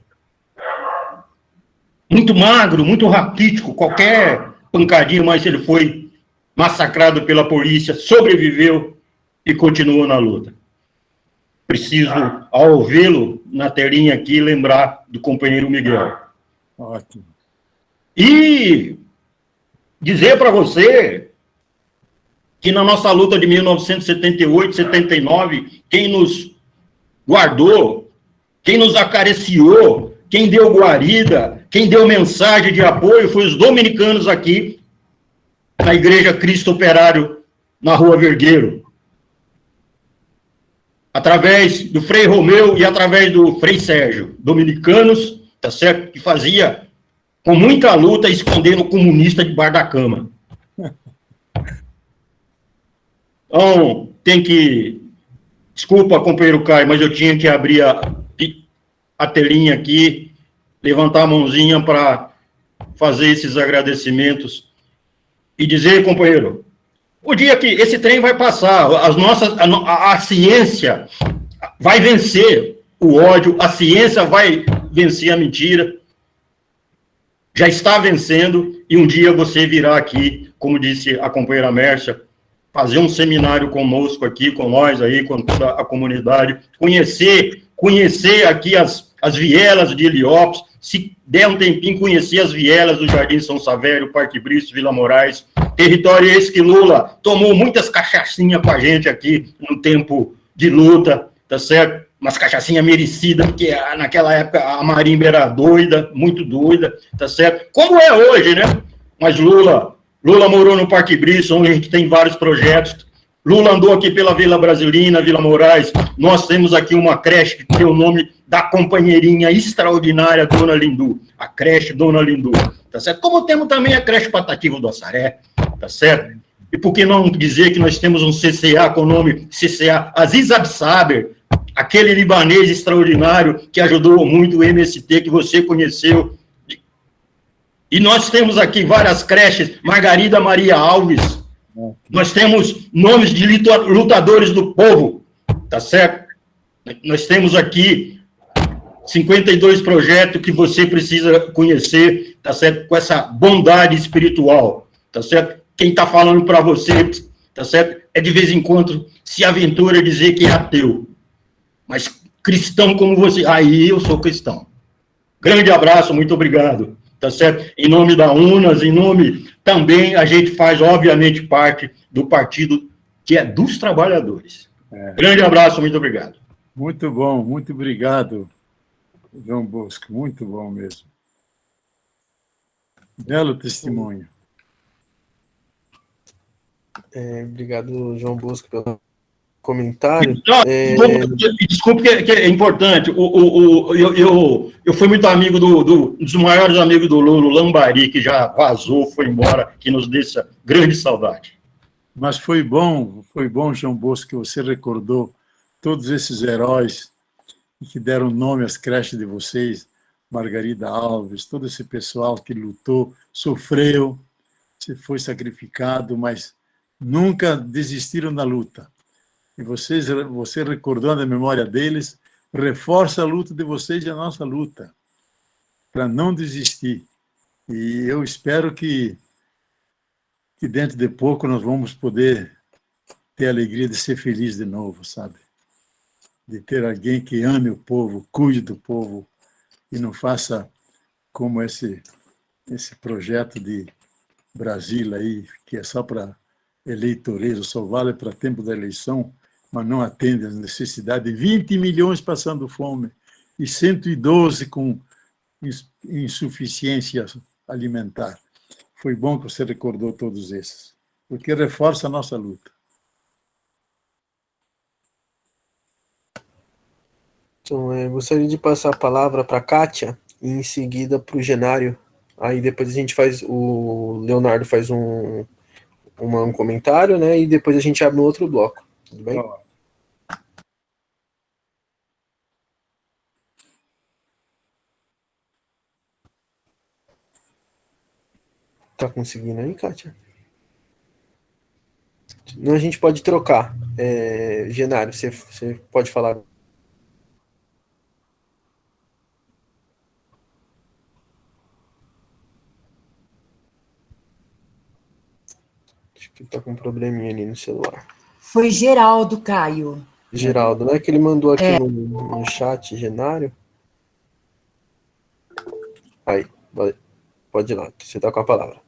muito magro, muito raquítico, qualquer pancadinha, mas ele foi massacrado pela polícia, sobreviveu e continuou na luta. Preciso, ao vê-lo na telinha aqui, lembrar do companheiro Miguel. Ótimo. E dizer para você que na nossa luta de 1978, 79, quem nos guardou, quem nos acariciou, quem deu guarida, quem deu mensagem de apoio foi os dominicanos aqui, na Igreja Cristo Operário, na Rua Vergueiro. Através do Frei Romeu e através do Frei Sérgio, dominicanos, tá certo? Que fazia com muita luta escondendo o comunista debaixo da cama. Então, tem que... Desculpa, companheiro Caio, mas eu tinha que abrir a telinha aqui, levantar a mãozinha para fazer esses agradecimentos e dizer, companheiro, o dia que esse trem vai passar, a ciência vai vencer o ódio, a ciência vai vencer a mentira, já está vencendo, e um dia você virá aqui, como disse a companheira Mércia, fazer um seminário conosco aqui, com nós aí, com toda a comunidade, conhecer aqui as vielas de Heliópolis, se der um tempinho, conhecer as vielas do Jardim São Savério, Parque Brice, Vila Moraes, território esse que Lula tomou muitas cachaçinhas com a gente aqui, no tempo de luta, tá certo? Umas cachaçinhas merecidas, porque naquela época a marimba era doida, muito doida, tá certo? Como é hoje, né? Mas Lula morou no Parque Brice, onde a gente tem vários projetos. Lula andou aqui pela Vila Brasilina, Vila Moraes. Nós temos aqui uma creche que tem o nome da companheirinha extraordinária Dona Lindu. A creche Dona Lindu, tá certo? Como temos também a creche Patativa do Assaré, tá certo? E por que não dizer que nós temos um CCA com o nome CCA Aziz Absaber, aquele libanês extraordinário que ajudou muito o MST, que você conheceu. E nós temos aqui várias creches, Margarida Maria Alves, nós temos nomes de lutadores do povo, tá certo? Nós temos aqui 52 projetos que você precisa conhecer, tá certo? Com essa bondade espiritual, tá certo? Quem tá falando para você, tá certo? É de vez em quando se aventura a dizer que é ateu, mas cristão como você, aí eu sou cristão. Grande abraço, muito obrigado. Tá certo? Em nome da UNAS, em nome também, a gente faz, obviamente, parte do partido que é dos trabalhadores. Grande abraço, muito obrigado. Muito bom, muito obrigado, João Bosco, muito bom mesmo. Belo testemunho. Obrigado, João Bosco, pelo comentário. Desculpe que é importante. Eu fui muito amigo dos maiores amigos do Lula, o Lambari, que já vazou, foi embora, que nos deixa grande saudade. Mas foi bom, João Bosco, que você recordou todos esses heróis que deram nome às creches de vocês, Margarida Alves, todo esse pessoal que lutou, sofreu, se foi sacrificado, mas nunca desistiram da luta. E você recordando a memória deles, reforça a luta de vocês e a nossa luta, para não desistir. E eu espero que dentro de pouco nós vamos poder ter a alegria de ser feliz de novo, sabe? De ter alguém que ame o povo, cuide do povo, e não faça como esse projeto de Brasília aí, que é só para eleitoreiro, só vale para tempo da eleição, mas não atende às necessidades de 20 milhões passando fome e 112 com insuficiência alimentar. Foi bom que você recordou todos esses, porque reforça a nossa luta. Então, gostaria de passar a palavra para a Kátia e em seguida para o Genário. Aí depois a gente o Leonardo faz um comentário, né? E depois a gente abre um outro bloco. Tudo bem? Tá conseguindo aí, Kátia? Não, a gente pode trocar. Genário, você pode falar. Acho que tá com um probleminha ali no celular. Foi Geraldo, Caio. Geraldo, né? Que ele mandou aqui no chat, Genário. Aí, pode ir lá, você tá com a palavra.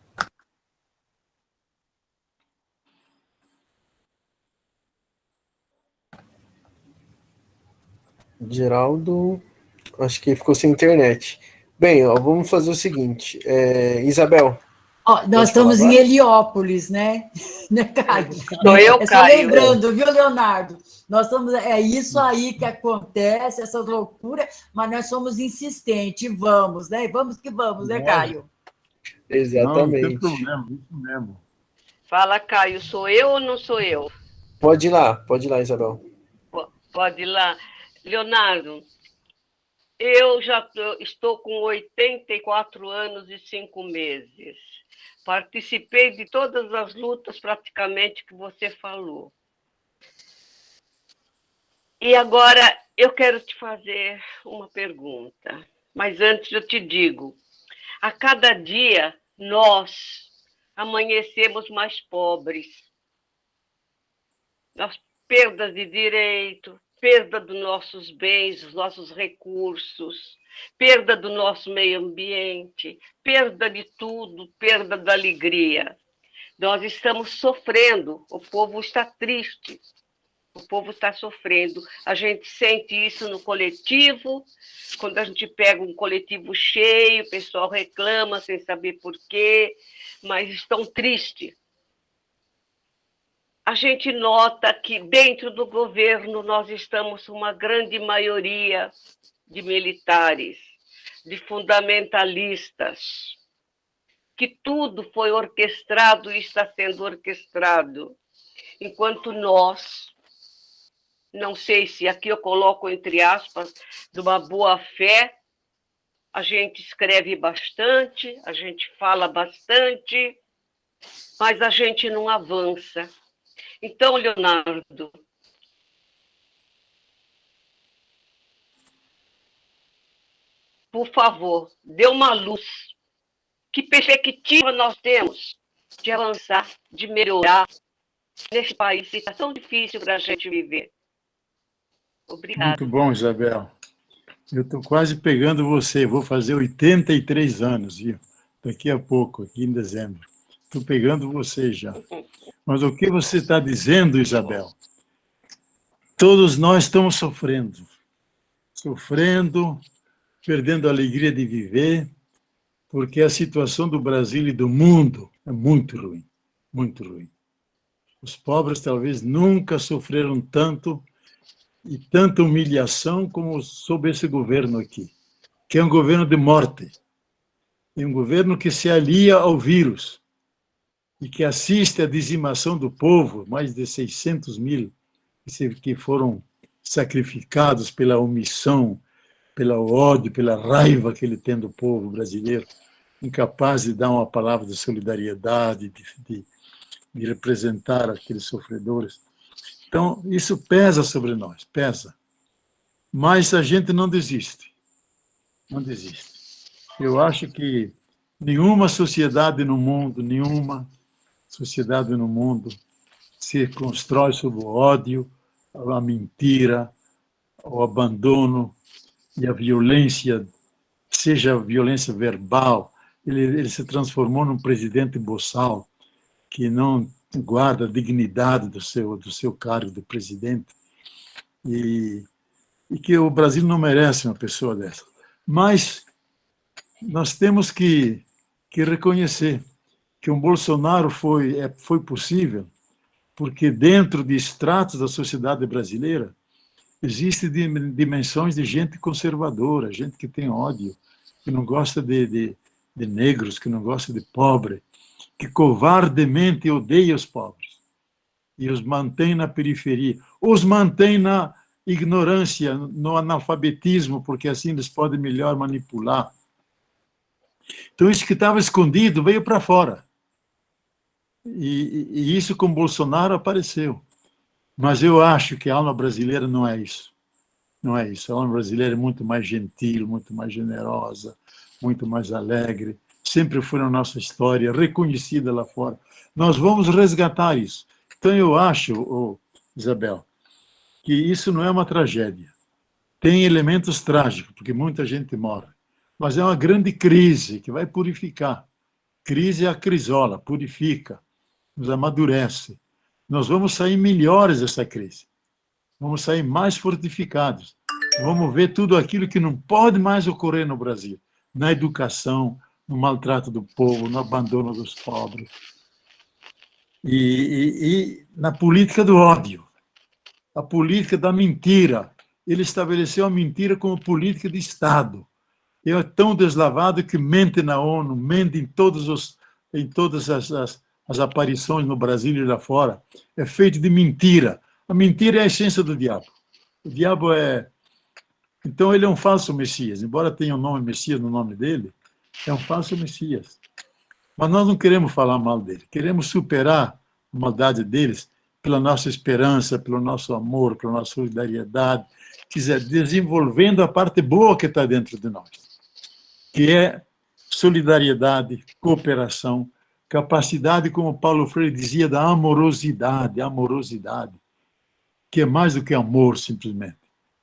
Geraldo, acho que ficou sem internet. Bem, ó, vamos fazer o seguinte. Isabel. Ó, nós estamos em Heliópolis, né? Né, Caio? Sou eu, Só Caio. lembrando, viu, Leonardo? Nós estamos, é isso aí que acontece, essa loucura, mas nós somos insistentes, vamos, né? Vamos que vamos, né, Caio? Exatamente. Não tem problema, isso mesmo. Fala, Caio, sou eu ou não sou eu? Pode ir lá, Isabel. Pode ir lá. Leonardo, eu já estou com 84 anos e 5 meses. Participei de todas as lutas praticamente que você falou. E agora eu quero te fazer uma pergunta. Mas antes eu te digo, a cada dia nós amanhecemos mais pobres. Nós perdas de direito, perda dos nossos bens, dos nossos recursos, perda do nosso meio ambiente, perda de tudo, perda da alegria. Nós estamos sofrendo, o povo está triste, o povo está sofrendo. A gente sente isso no coletivo, quando a gente pega um coletivo cheio, o pessoal reclama sem saber por quê, mas estão tristes. A gente nota que dentro do governo nós estamos uma grande maioria de militares, de fundamentalistas, que tudo foi orquestrado e está sendo orquestrado, enquanto nós, não sei se aqui eu coloco entre aspas, de uma boa fé, a gente escreve bastante, a gente fala bastante, mas a gente não avança. Então, Leonardo, por favor, dê uma luz. Que perspectiva nós temos de avançar, de melhorar nesse país que está tão difícil para a gente viver? Obrigada. Muito bom, Isabel. Eu estou quase pegando você. Vou fazer 83 anos, viu? Daqui a pouco, aqui em dezembro. Estou pegando você já. Mas o que você está dizendo, Isabel? Todos nós estamos sofrendo. Sofrendo, perdendo a alegria de viver, porque a situação do Brasil e do mundo é muito ruim, muito ruim. Os pobres talvez nunca sofreram tanto e tanta humilhação como sob esse governo aqui, que é um governo de morte, é um governo que se alia ao vírus e que assiste à dizimação do povo, mais de 600 mil que foram sacrificados pela omissão, pelo ódio, pela raiva que ele tem do povo brasileiro, incapaz de dar uma palavra de solidariedade, de representar aqueles sofredores. Então, isso pesa sobre nós, pesa. Mas a gente não desiste. Não desiste. Eu acho que nenhuma sociedade no mundo se constrói sobre o ódio, a mentira, o abandono e a violência, seja a violência verbal. Ele se transformou num presidente boçal que não guarda a dignidade do seu cargo de presidente e que o Brasil não merece uma pessoa dessa. Mas nós temos que reconhecer que o Bolsonaro foi possível porque dentro de estratos da sociedade brasileira existem dimensões de gente conservadora, gente que tem ódio, que não gosta de negros, que não gosta de pobre, que covardemente odeia os pobres e os mantém na periferia, os mantém na ignorância, no analfabetismo, porque assim eles podem melhor manipular. Então, isso que estava escondido veio para fora. E isso com Bolsonaro apareceu. Mas eu acho que a alma brasileira não é isso. Não é isso. A alma brasileira é muito mais gentil, muito mais generosa, muito mais alegre. Sempre foi na nossa história, reconhecida lá fora. Nós vamos resgatar isso. Então, eu acho, Isabel, que isso não é uma tragédia. Tem elementos trágicos, porque muita gente morre. Mas é uma grande crise que vai purificar. Crise é a crisola, purifica, nos amadurece. Nós vamos sair melhores dessa crise. Vamos sair mais fortificados. Vamos ver tudo aquilo que não pode mais ocorrer no Brasil. Na educação, no maltrato do povo, no abandono dos pobres. E na política do ódio, a política da mentira. Ele estabeleceu a mentira como política de Estado. E é tão deslavado que mente na ONU, mente em todas as aparições no Brasil e lá fora. É feito de mentira. A mentira é a essência do diabo. O diabo é... Então, ele é um falso Messias. Embora tenha o nome Messias no nome dele, é um falso Messias. Mas nós não queremos falar mal dele. Queremos superar a maldade deles pela nossa esperança, pelo nosso amor, pela nossa solidariedade, quiser, desenvolvendo a parte boa que está dentro de nós, que é solidariedade, cooperação, capacidade, como Paulo Freire dizia, da amorosidade, que é mais do que amor, simplesmente.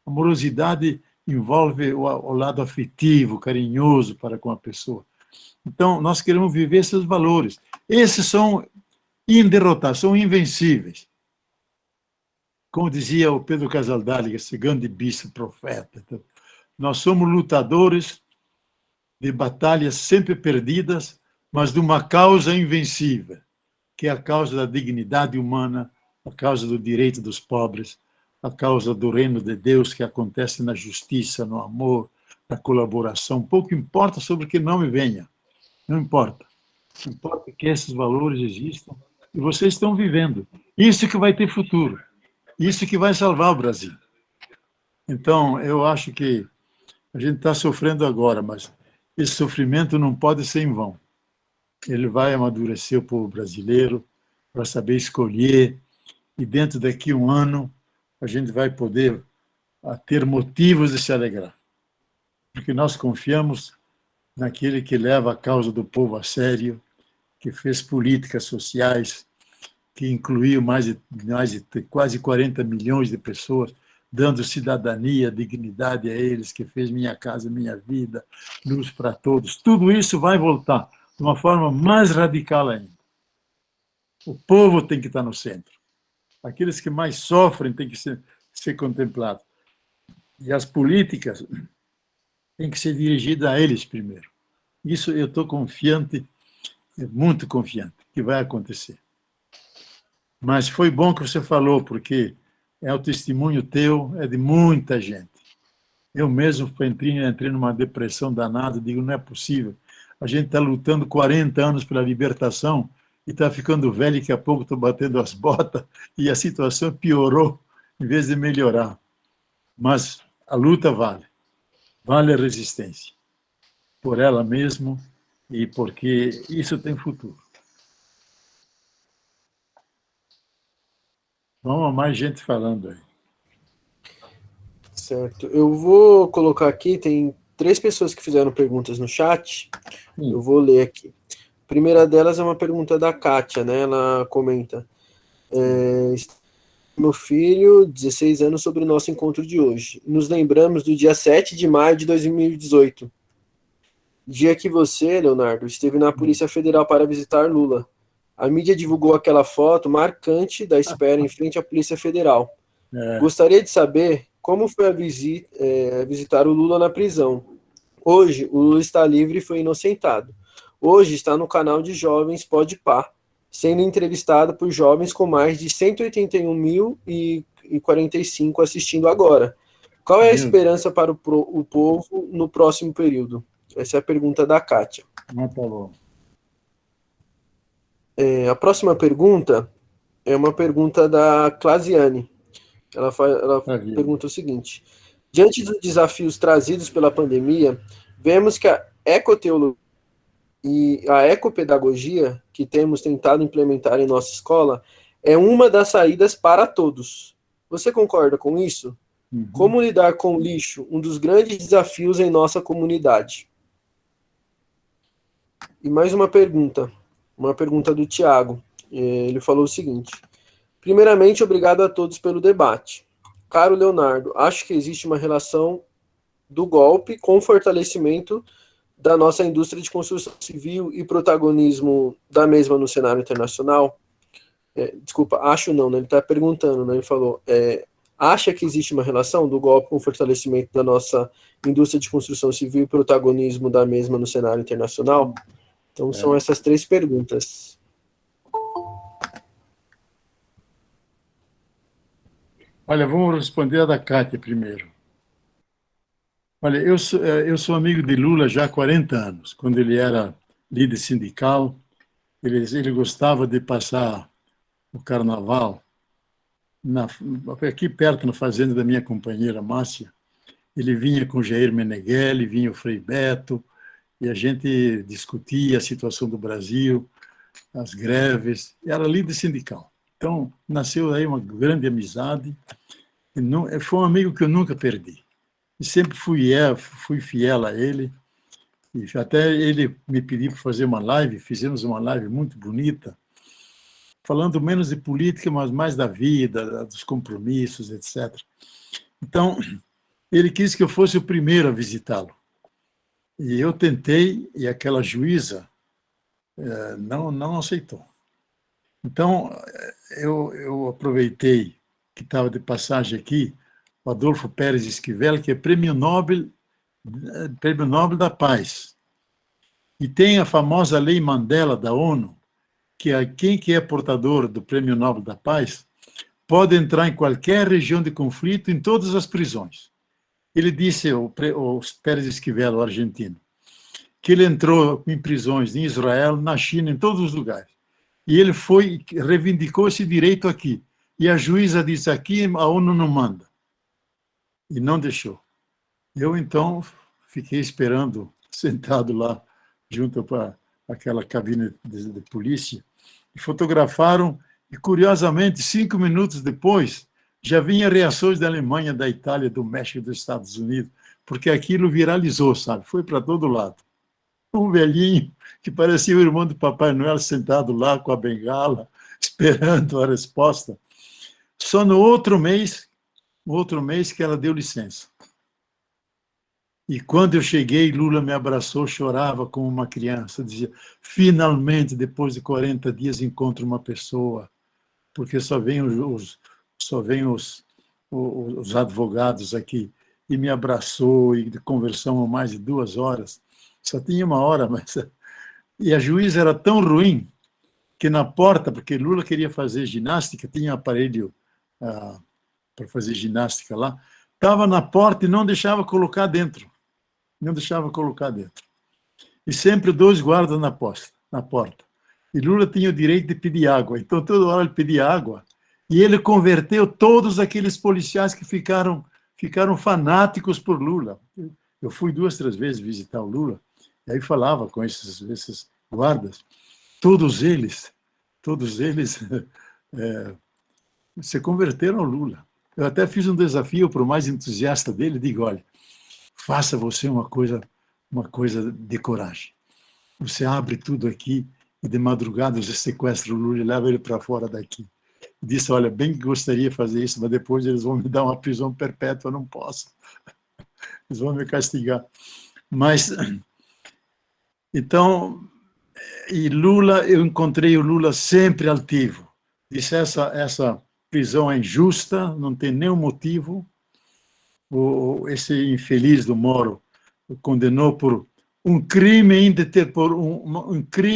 Amorosidade envolve o lado afetivo, carinhoso para com a pessoa. Então, nós queremos viver esses valores. Esses são inderrotáveis, são invencíveis. Como dizia o Pedro Casaldáliga, esse grande bispo profeta, nós somos lutadores de batalhas sempre perdidas, mas de uma causa invencível, que é a causa da dignidade humana, a causa do direito dos pobres, a causa do reino de Deus, que acontece na justiça, no amor, na colaboração. Pouco importa sobre que nome venha, não importa. Importa que esses valores existam e vocês estão vivendo. Isso que vai ter futuro. Isso que vai salvar o Brasil. Então, eu acho que a gente está sofrendo agora, mas esse sofrimento não pode ser em vão. Ele vai amadurecer o povo brasileiro para saber escolher, e dentro daqui a um ano a gente vai poder ter motivos de se alegrar. Porque nós confiamos naquele que leva a causa do povo a sério, que fez políticas sociais, que incluiu mais de quase 40 milhões de pessoas, dando cidadania, dignidade a eles, que fez Minha Casa Minha Vida, luz para todos. Tudo isso vai voltar de uma forma mais radical ainda. O povo tem que estar no centro. Aqueles que mais sofrem têm que ser contemplados. E as políticas têm que ser dirigidas a eles primeiro. Isso eu estou confiante, muito confiante, que vai acontecer. Mas foi bom que você falou, porque é o testemunho teu, é de muita gente. Eu mesmo entrei numa depressão danada, digo, não é possível. A gente está lutando 40 anos pela libertação e está ficando velho e daqui a pouco estou batendo as botas e a situação piorou em vez de melhorar. Mas a luta vale a resistência, por ela mesma e porque isso tem futuro. Vamos a mais gente falando aí. Certo. Eu vou colocar aqui, tem 3 pessoas que fizeram perguntas no chat. Eu vou ler aqui. A primeira delas é uma pergunta da Kátia, né? Ela comenta: meu filho, 16 anos, sobre o nosso encontro de hoje. Nos lembramos do dia 7 de maio de 2018, dia que você, Leonardo, esteve na Polícia Federal para visitar Lula. A mídia divulgou aquela foto marcante da espera em frente à Polícia Federal. Gostaria de saber como foi visitar o Lula na prisão. Hoje, o Lula está livre e foi inocentado. Hoje está no canal de jovens Podpah, sendo entrevistado por jovens com mais de 181.045 assistindo agora. Qual é a esperança para o povo no próximo período? Essa é a pergunta da Kátia. Tá bom. A próxima pergunta é uma pergunta da Clasiane. Ela pergunta o seguinte: diante dos desafios trazidos pela pandemia, vemos que a ecoteologia e a ecopedagogia que temos tentado implementar em nossa escola é uma das saídas para todos. Você concorda com isso? Uhum. Como lidar com o lixo? Um dos grandes desafios em nossa comunidade. E mais uma pergunta do Tiago. Ele falou o seguinte: primeiramente, obrigado a todos pelo debate. Caro Leonardo, acho que existe uma relação do golpe com o fortalecimento da nossa indústria de construção civil e protagonismo da mesma no cenário internacional. Desculpa, acho não, né? Ele está perguntando, né? Ele falou, acha que existe uma relação do golpe com o fortalecimento da nossa indústria de construção civil e protagonismo da mesma no cenário internacional? Então, são essas 3 perguntas. Olha, vamos responder a da Cátia primeiro. Olha, eu sou amigo de Lula já há 40 anos. Quando ele era líder sindical, ele gostava de passar o carnaval aqui perto, na fazenda da minha companheira Márcia. Ele vinha com Jair Meneghelli, vinha o Frei Beto, e a gente discutia a situação do Brasil, as greves. Era líder sindical. Então, nasceu aí uma grande amizade. E foi um amigo que eu nunca perdi. E sempre fui fiel a ele. E até ele me pediu para fazer uma live, fizemos uma live muito bonita, falando menos de política, mas mais da vida, dos compromissos, etc. Então, ele quis que eu fosse o primeiro a visitá-lo. E eu tentei, e aquela juíza não aceitou. Então, eu aproveitei que estava de passagem aqui, o Adolfo Pérez Esquivel, que é Prêmio Nobel da Paz. E tem a famosa Lei Mandela da ONU, que quem que é portador do Prêmio Nobel da Paz pode entrar em qualquer região de conflito, em todas as prisões. Ele disse, o Pérez Esquivel, o argentino, que ele entrou em prisões em Israel, na China, em todos os lugares. E ele reivindicou esse direito aqui. E a juíza disse, aqui a ONU não manda. E não deixou. Eu, então, fiquei esperando, sentado lá, junto para aquela cabine de polícia, e fotografaram, e curiosamente, 5 minutos depois, já vinha reações da Alemanha, da Itália, do México, dos Estados Unidos, porque aquilo viralizou, sabe? Foi para todo lado. Um velhinho que parecia o irmão do Papai Noel sentado lá com a bengala, esperando a resposta. Só no outro mês que ela deu licença. E quando eu cheguei, Lula me abraçou, chorava como uma criança, dizia, finalmente, depois de 40 dias, encontro uma pessoa, porque só vêm os advogados aqui. E me abraçou, e conversamos mais de 2 horas. Só tinha 1 hora, mas... E a juíza era tão ruim que na porta, porque Lula queria fazer ginástica, tinha um aparelho para fazer ginástica lá, estava na porta e não deixava colocar dentro. Não deixava colocar dentro. E sempre 2 guardas na porta. E Lula tinha o direito de pedir água. Então, toda hora ele pedia água. E ele converteu todos aqueles policiais que ficaram fanáticos por Lula. Eu fui 2, 3 vezes visitar o Lula, e aí falava com esses guardas. Todos eles se converteram ao Lula. Eu até fiz um desafio para o mais entusiasta dele, digo, olha, faça você uma coisa de coragem. Você abre tudo aqui e de madrugada você sequestra o Lula e leva ele para fora daqui. E disse, olha, bem que gostaria de fazer isso, mas depois eles vão me dar uma prisão perpétua, eu não posso. Eles vão me castigar. Mas, então, e Lula, eu encontrei o Lula sempre altivo. Disse, essa prisão é injusta, não tem nenhum motivo. Esse infeliz do Moro condenou por um crime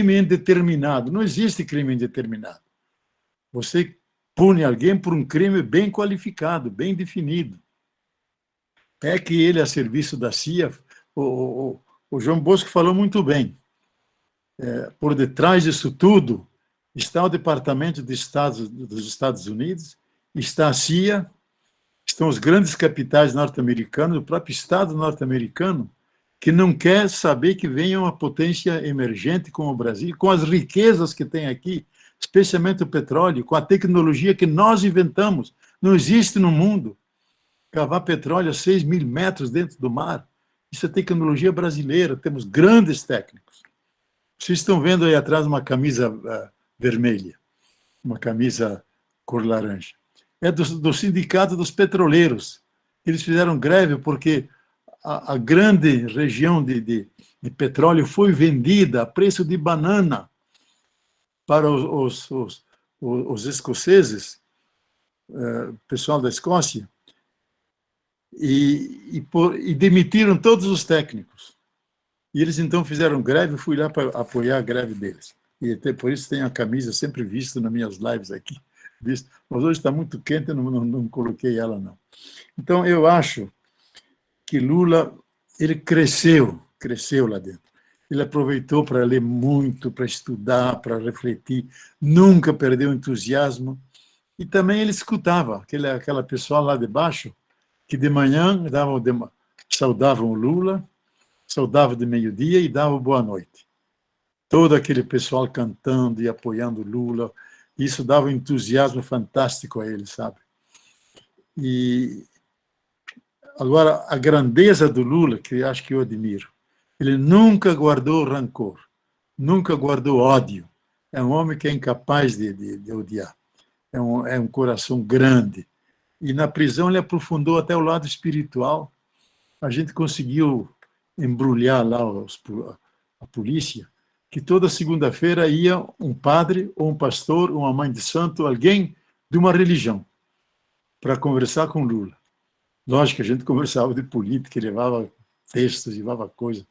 indeterminado. Não existe crime indeterminado. Você pune alguém por um crime bem qualificado, bem definido. É que ele, a serviço da CIA, o João Bosco falou muito bem. Por detrás disso tudo está o Departamento de Estado dos Estados Unidos, está a CIA, estão os grandes capitais norte-americanos, o próprio Estado norte-americano, que não quer saber que venha uma potência emergente como o Brasil, com as riquezas que tem aqui, especialmente o petróleo, com a tecnologia que nós inventamos. Não existe no mundo cavar petróleo a 6.000 metros dentro do mar. Isso é tecnologia brasileira, temos grandes técnicos. Vocês estão vendo aí atrás uma camisa vermelha, uma camisa cor laranja. É do Sindicato dos Petroleiros. Eles fizeram greve porque a grande região de petróleo foi vendida a preço de banana para os escoceses, pessoal da Escócia, e demitiram todos os técnicos. E eles então fizeram greve, eu fui lá para apoiar a greve deles. E até por isso tenho a camisa sempre vista nas minhas lives aqui. Mas hoje está muito quente, eu não coloquei ela, não. Então, eu acho que Lula, ele cresceu lá dentro. Ele aproveitou para ler muito, para estudar, para refletir, nunca perdeu o entusiasmo. E também ele escutava aquela pessoa lá de baixo, que de manhã saudavam o Lula, saudavam de meio-dia e davam boa noite. Todo aquele pessoal cantando e apoiando Lula, isso dava um entusiasmo fantástico a ele, sabe? E agora, a grandeza do Lula, que acho que eu admiro, ele nunca guardou rancor, nunca guardou ódio. É um homem que é incapaz de odiar. É um coração grande. E na prisão ele aprofundou até o lado espiritual. A gente conseguiu embrulhar lá a polícia, que toda segunda-feira ia um padre, ou um pastor, uma mãe de santo, alguém de uma religião, para conversar com Lula. Lógico que a gente conversava de política, levava textos, levava coisas,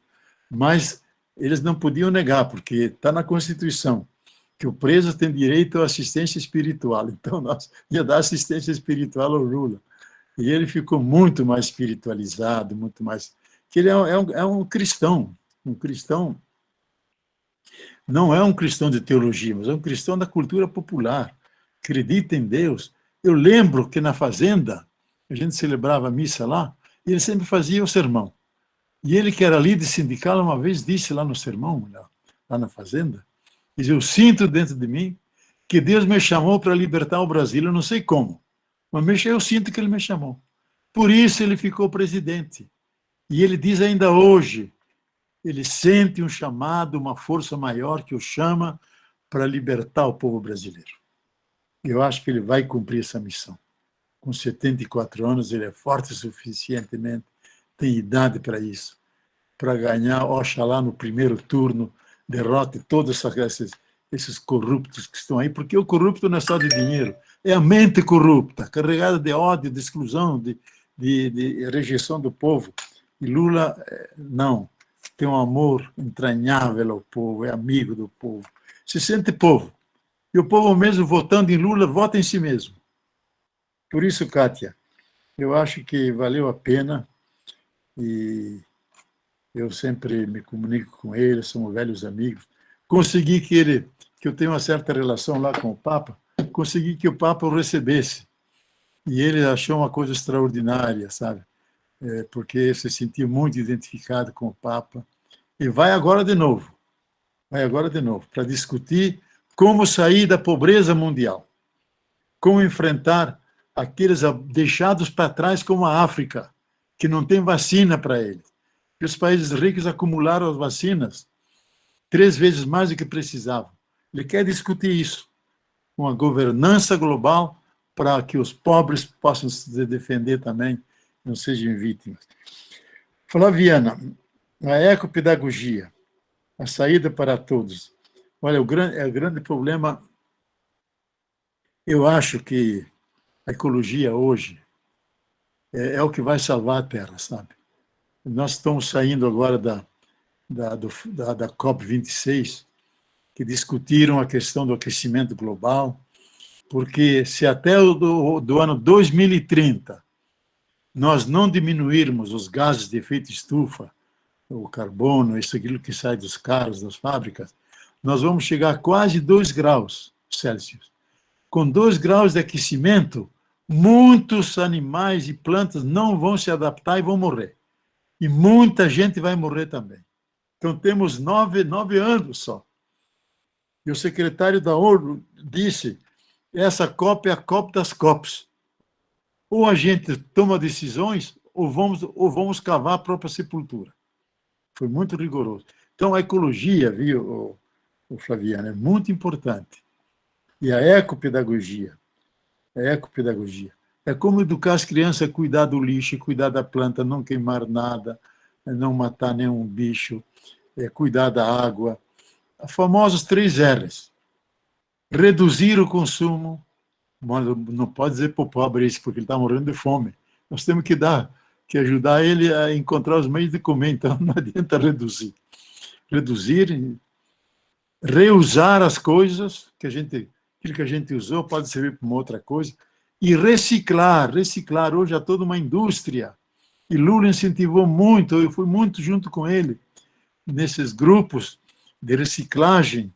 mas eles não podiam negar, porque está na Constituição que o preso tem direito à assistência espiritual. Então, nós ia dar assistência espiritual ao Lula. E ele ficou muito mais espiritualizado, muito mais... que ele é um cristão. Um cristão não é um cristão de teologia, mas é um cristão da cultura popular. Acredita em Deus. Eu lembro que na fazenda, a gente celebrava a missa lá, e ele sempre fazia o sermão. E ele, que era líder sindical, uma vez disse lá no sermão, lá na fazenda, diz, eu sinto dentro de mim que Deus me chamou para libertar o Brasil, eu não sei como, mas eu sinto que ele me chamou. Por isso ele ficou presidente. E ele diz ainda hoje, ele sente um chamado, uma força maior que o chama para libertar o povo brasileiro. Eu acho que ele vai cumprir essa missão. Com 74 anos, ele é forte suficientemente, tem idade para isso, para ganhar, oxalá, no primeiro turno, derrote todos esses corruptos que estão aí, porque o corrupto não é só de dinheiro, é a mente corrupta, carregada de ódio, de exclusão, de rejeição do povo. E Lula, não, tem um amor entranhável ao povo, é amigo do povo, se sente povo. E o povo mesmo, votando em Lula, vota em si mesmo. Por isso, Kátia, eu acho que valeu a pena e eu sempre me comunico com ele, somos velhos amigos. Consegui que eu tenho uma certa relação lá com o Papa, consegui que o Papa o recebesse. E ele achou uma coisa extraordinária, sabe? Porque se sentiu muito identificado com o Papa. E vai agora de novo, para discutir como sair da pobreza mundial, como enfrentar aqueles deixados para trás como a África, que não tem vacina para eles. E os países ricos acumularam as vacinas 3 vezes mais do que precisavam. Ele quer discutir isso, uma governança global para que os pobres possam se defender também, não sejam vítimas. Flaviana, a ecopedagogia, a saída para todos. Olha, o grande problema, eu acho que a ecologia hoje é o que vai salvar a Terra, sabe? Nós estamos saindo agora da COP26, que discutiram a questão do aquecimento global, porque se até do ano 2030 nós não diminuirmos os gases de efeito estufa, o carbono, isso aquilo que sai dos carros, das fábricas, nós vamos chegar a quase 2 graus Celsius. Com 2 graus de aquecimento, muitos animais e plantas não vão se adaptar e vão morrer. E muita gente vai morrer também. Então, temos 9 anos só. E o secretário da ONU disse, essa COP é a COP das COPs. Ou a gente toma decisões, ou vamos cavar a própria sepultura. Foi muito rigoroso. Então, a ecologia, viu, o Flaviano, é muito importante. E a ecopedagogia. É como educar as crianças a cuidar do lixo, cuidar da planta, não queimar nada, não matar nenhum bicho, cuidar da água. Os famosos 3 R's. Reduzir o consumo, Mas não pode dizer para o pobre isso, porque ele está morrendo de fome. Nós temos que ajudar ele a encontrar os meios de comer, então não adianta reduzir. Reduzir, reusar as coisas, aquilo que a gente usou pode servir para uma outra coisa, e reciclar. Hoje há toda uma indústria, e Lula incentivou muito, eu fui muito junto com ele, nesses grupos de reciclagem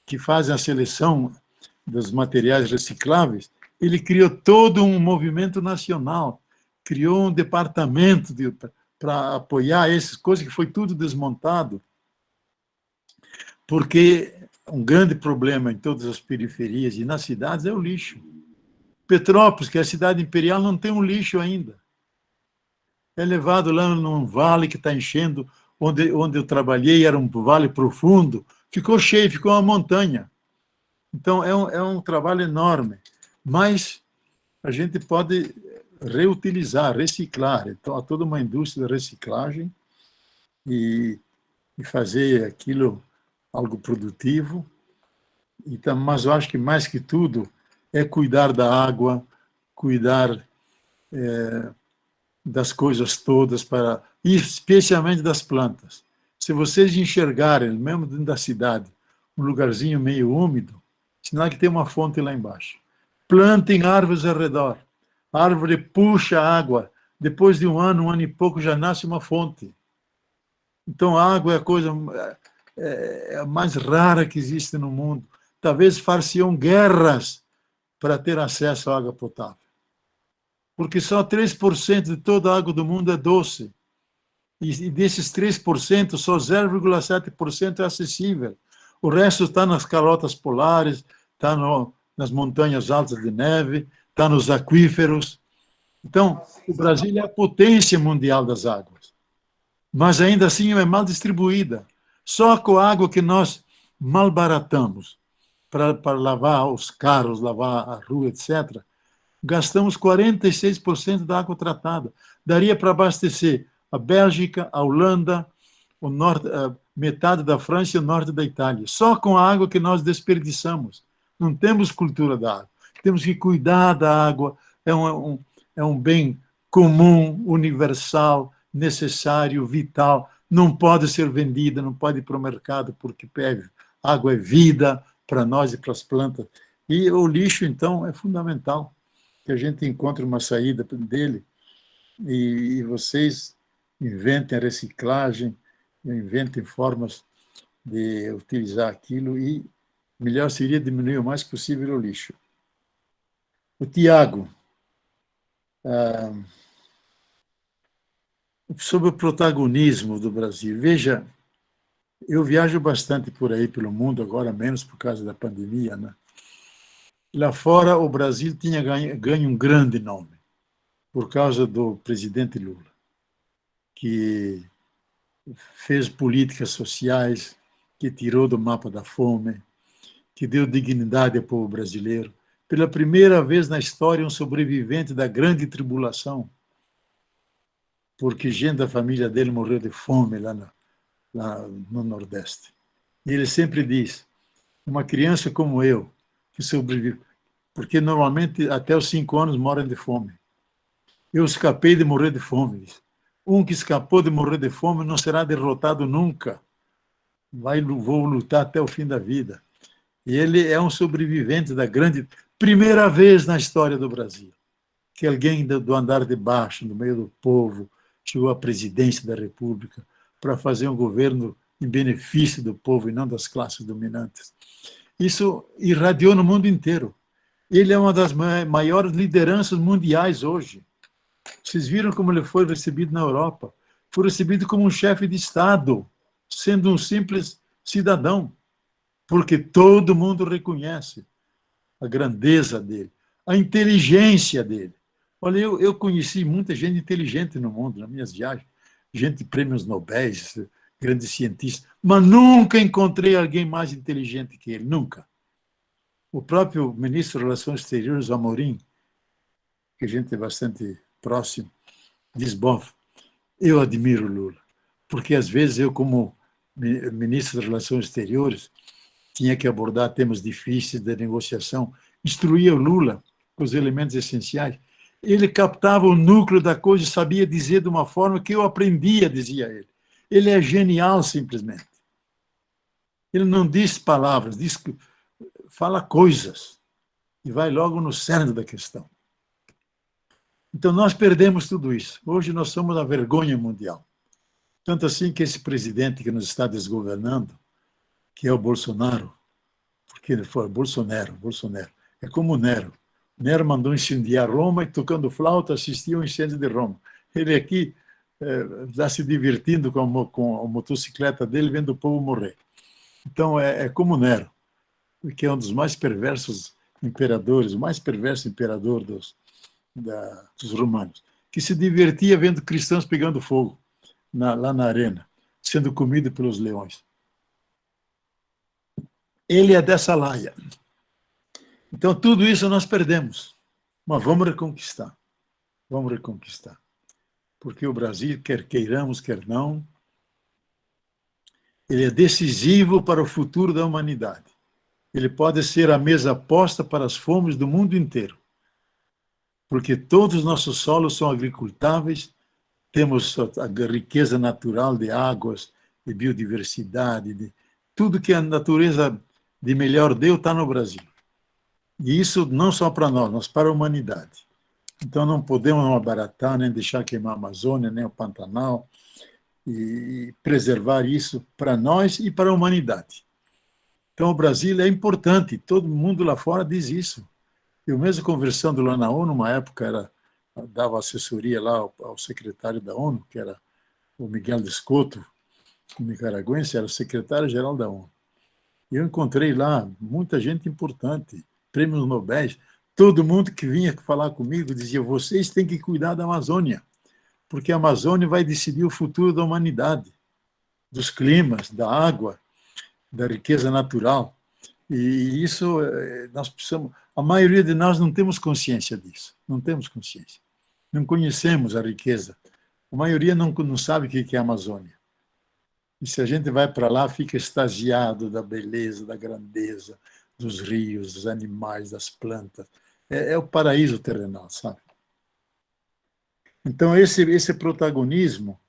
que fazem a seleção dos materiais recicláveis. Ele criou todo um movimento nacional, criou um departamento para apoiar essas coisas, que foi tudo desmontado, porque um grande problema em todas as periferias e nas cidades é o lixo. Petrópolis, que é a cidade imperial, não tem um lixo ainda. É levado lá num vale que está enchendo, onde eu trabalhei, era um vale profundo, ficou cheio, ficou uma montanha. Então, é um trabalho enorme, mas a gente pode reutilizar, reciclar. Então, há toda uma indústria de reciclagem e fazer aquilo algo produtivo. Então, mas eu acho que, mais que tudo, é cuidar da água, cuidar das coisas todas, e especialmente das plantas. Se vocês enxergarem, mesmo dentro da cidade, um lugarzinho meio úmido, sinal que tem uma fonte lá embaixo. Plantem árvores ao redor. A árvore puxa a água. Depois de um ano e pouco, já nasce uma fonte. Então, a água é a coisa a mais rara que existe no mundo. Talvez far-se-ão guerras para ter acesso à água potável. Porque só 3% de toda a água do mundo é doce. E desses 3%, só 0,7% é acessível. O resto está nas calotas polares, está nas montanhas altas de neve, está nos aquíferos. Então, o Brasil é a potência mundial das águas. Mas ainda assim é mal distribuída. Só com a água que nós malbaratamos para lavar os carros, lavar a rua, etc., gastamos 46% da água tratada. Daria para abastecer a Bélgica, a Holanda, o norte, metade da França e o norte da Itália. Só com a água que nós desperdiçamos. Não temos cultura da água. Temos que cuidar da água. É um bem comum, universal, necessário, vital. Não pode ser vendida, não pode ir para o mercado, porque água é vida para nós e para as plantas. E o lixo, então, é fundamental que a gente encontre uma saída dele e vocês inventem a reciclagem, inventem formas de utilizar aquilo e melhor seria diminuir o mais possível o lixo. O Tiago, sobre o protagonismo do Brasil. Veja, eu viajo bastante por aí pelo mundo, agora menos por causa da pandemia, né? Lá fora, o Brasil tinha ganho um grande nome por causa do presidente Lula, que fez políticas sociais, que tirou do mapa da fome, que deu dignidade ao povo brasileiro. Pela primeira vez na história, um sobrevivente da grande tribulação, porque gente da família dele morreu de fome lá no Nordeste. E ele sempre diz, uma criança como eu, que sobrevive, porque normalmente até os 5 anos moram de fome. Eu escapei de morrer de fome. Um que escapou de morrer de fome não será derrotado nunca. Vou lutar até o fim da vida. E ele é um sobrevivente da primeira vez na história do Brasil, que alguém do andar de baixo, no meio do povo, chegou à presidência da República para fazer um governo em benefício do povo e não das classes dominantes. Isso irradiou no mundo inteiro. Ele é uma das maiores lideranças mundiais hoje. Vocês viram como ele foi recebido na Europa? Foi recebido como um chefe de Estado, sendo um simples cidadão, porque todo mundo reconhece a grandeza dele, a inteligência dele. Olha, eu conheci muita gente inteligente no mundo, nas minhas viagens, gente de prêmios Nobel, grandes cientistas, mas nunca encontrei alguém mais inteligente que ele, nunca. O próprio ministro de Relações Exteriores, Amorim, que a gente é bastante próximo, diz, bom, eu admiro Lula, porque às vezes eu, como ministro de Relações Exteriores, tinha que abordar temas difíceis de negociação, instruía o Lula com os elementos essenciais, ele captava o núcleo da coisa e sabia dizer de uma forma que eu aprendia, dizia ele. Ele é genial, simplesmente. Ele não diz palavras, fala coisas e vai logo no cerne da questão. Então, nós perdemos tudo isso. Hoje nós somos a vergonha mundial. Tanto assim que esse presidente que nos está desgovernando, que é o Bolsonaro, porque ele foi Bolsonaro, é como o Nero. Nero mandou incendiar Roma e, tocando flauta, assistia ao incêndio de Roma. Ele aqui está se divertindo com a motocicleta dele, vendo o povo morrer. Então, é como Nero, que é um dos mais perversos imperadores, o mais perverso imperador dos romanos, que se divertia vendo cristãos pegando fogo lá na arena, sendo comido pelos leões. Ele é dessa laia. Então, tudo isso nós perdemos. Mas vamos reconquistar. Vamos reconquistar. Porque o Brasil, quer queiramos, quer não, ele é decisivo para o futuro da humanidade. Ele pode ser a mesa posta para as fomes do mundo inteiro. Porque todos os nossos solos são agricultáveis, temos a riqueza natural de águas, de biodiversidade, de tudo que a natureza de melhor deu está no Brasil. E isso não só para nós, mas para a humanidade. Então não podemos abaratar, nem deixar queimar a Amazônia, nem o Pantanal, e preservar isso para nós e para a humanidade. Então o Brasil é importante, todo mundo lá fora diz isso. Eu mesmo conversando lá na ONU, uma época dava assessoria lá ao secretário da ONU, que era o Miguel Descoto, o nicaragüense, era o secretário-geral da ONU. E eu encontrei lá muita gente importante, prêmios Nobel, todo mundo que vinha falar comigo dizia: vocês têm que cuidar da Amazônia, porque a Amazônia vai decidir o futuro da humanidade, dos climas, da água, da riqueza natural. E isso nós precisamos. A maioria de nós não temos consciência disso, não temos consciência. Não conhecemos a riqueza. A maioria não sabe o que é a Amazônia. E se a gente vai para lá, fica extasiado da beleza, da grandeza, dos rios, dos animais, das plantas. É o paraíso terrenal, sabe? Então, esse protagonismo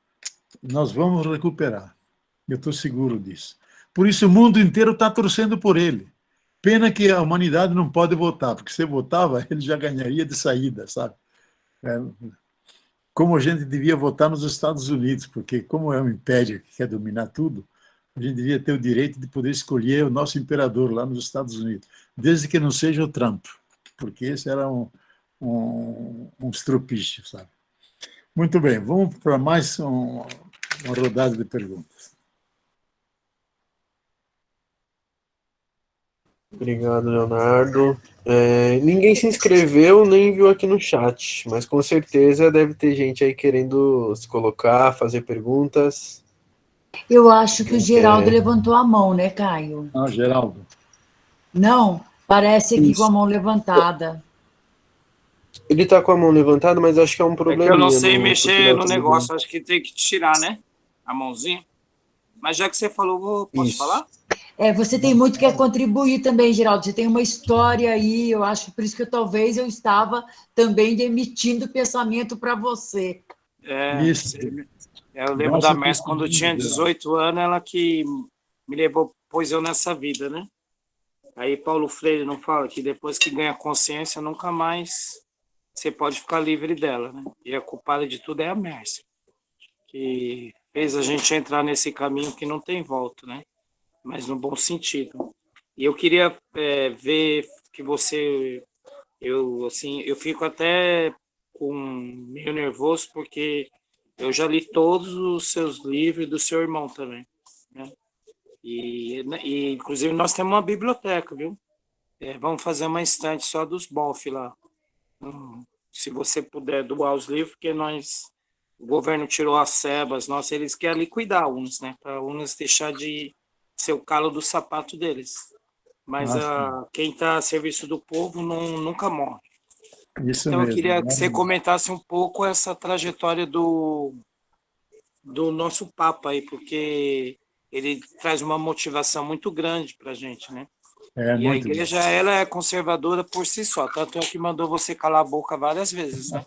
nós vamos recuperar. Eu estou seguro disso. Por isso, o mundo inteiro está torcendo por ele. Pena que a humanidade não pode votar, porque se votava, ele já ganharia de saída, sabe? Como a gente devia votar nos Estados Unidos, porque como é um império que quer dominar tudo, a gente devia ter o direito de poder escolher o nosso imperador lá nos Estados Unidos, desde que não seja o Trump, porque esse era um estrupiche, sabe? Muito bem, vamos para mais uma rodada de perguntas. Obrigado, Leonardo. Ninguém se inscreveu nem viu aqui no chat, mas com certeza deve ter gente aí querendo se colocar, fazer perguntas. Eu acho que o Geraldo levantou a mão, né, Caio? Ah, Geraldo. Não, parece aqui com a mão levantada. Ele está com a mão levantada, mas acho que é um problema. É que eu não sei mexer no negócio, acho que tem que tirar, né? A mãozinha. Mas já que você falou, posso falar? Você tem muito que contribuir também, Geraldo. Você tem uma história aí, eu acho, por isso que talvez eu estava também emitindo pensamento para você. Isso. Eu lembro da Mércia, quando eu tinha 18 anos, ela que me levou, pôs eu nessa vida, né? Aí Paulo Freire não fala que depois que ganha consciência, nunca mais você pode ficar livre dela, né? E a culpada de tudo é a Mércia, que fez a gente entrar nesse caminho que não tem volta, né? Mas no bom sentido. E eu queria ver que você... Eu fico até meio nervoso, porque eu já li todos os seus livros do seu irmão também, né? E inclusive, nós temos uma biblioteca, viu? Vamos fazer uma estante só dos Boff lá. Se você puder doar os livros, porque o governo tirou as sebas, eles querem liquidar a Unas, né? Para a Unas deixar de ser o calo do sapato deles. Mas quem está a serviço do povo nunca morre. Isso então, mesmo. Eu queria que você comentasse um pouco essa trajetória do nosso Papa aí, porque ele traz uma motivação muito grande para a gente, né? E a igreja, ela é conservadora por si só, tanto é que mandou você calar a boca várias vezes, né?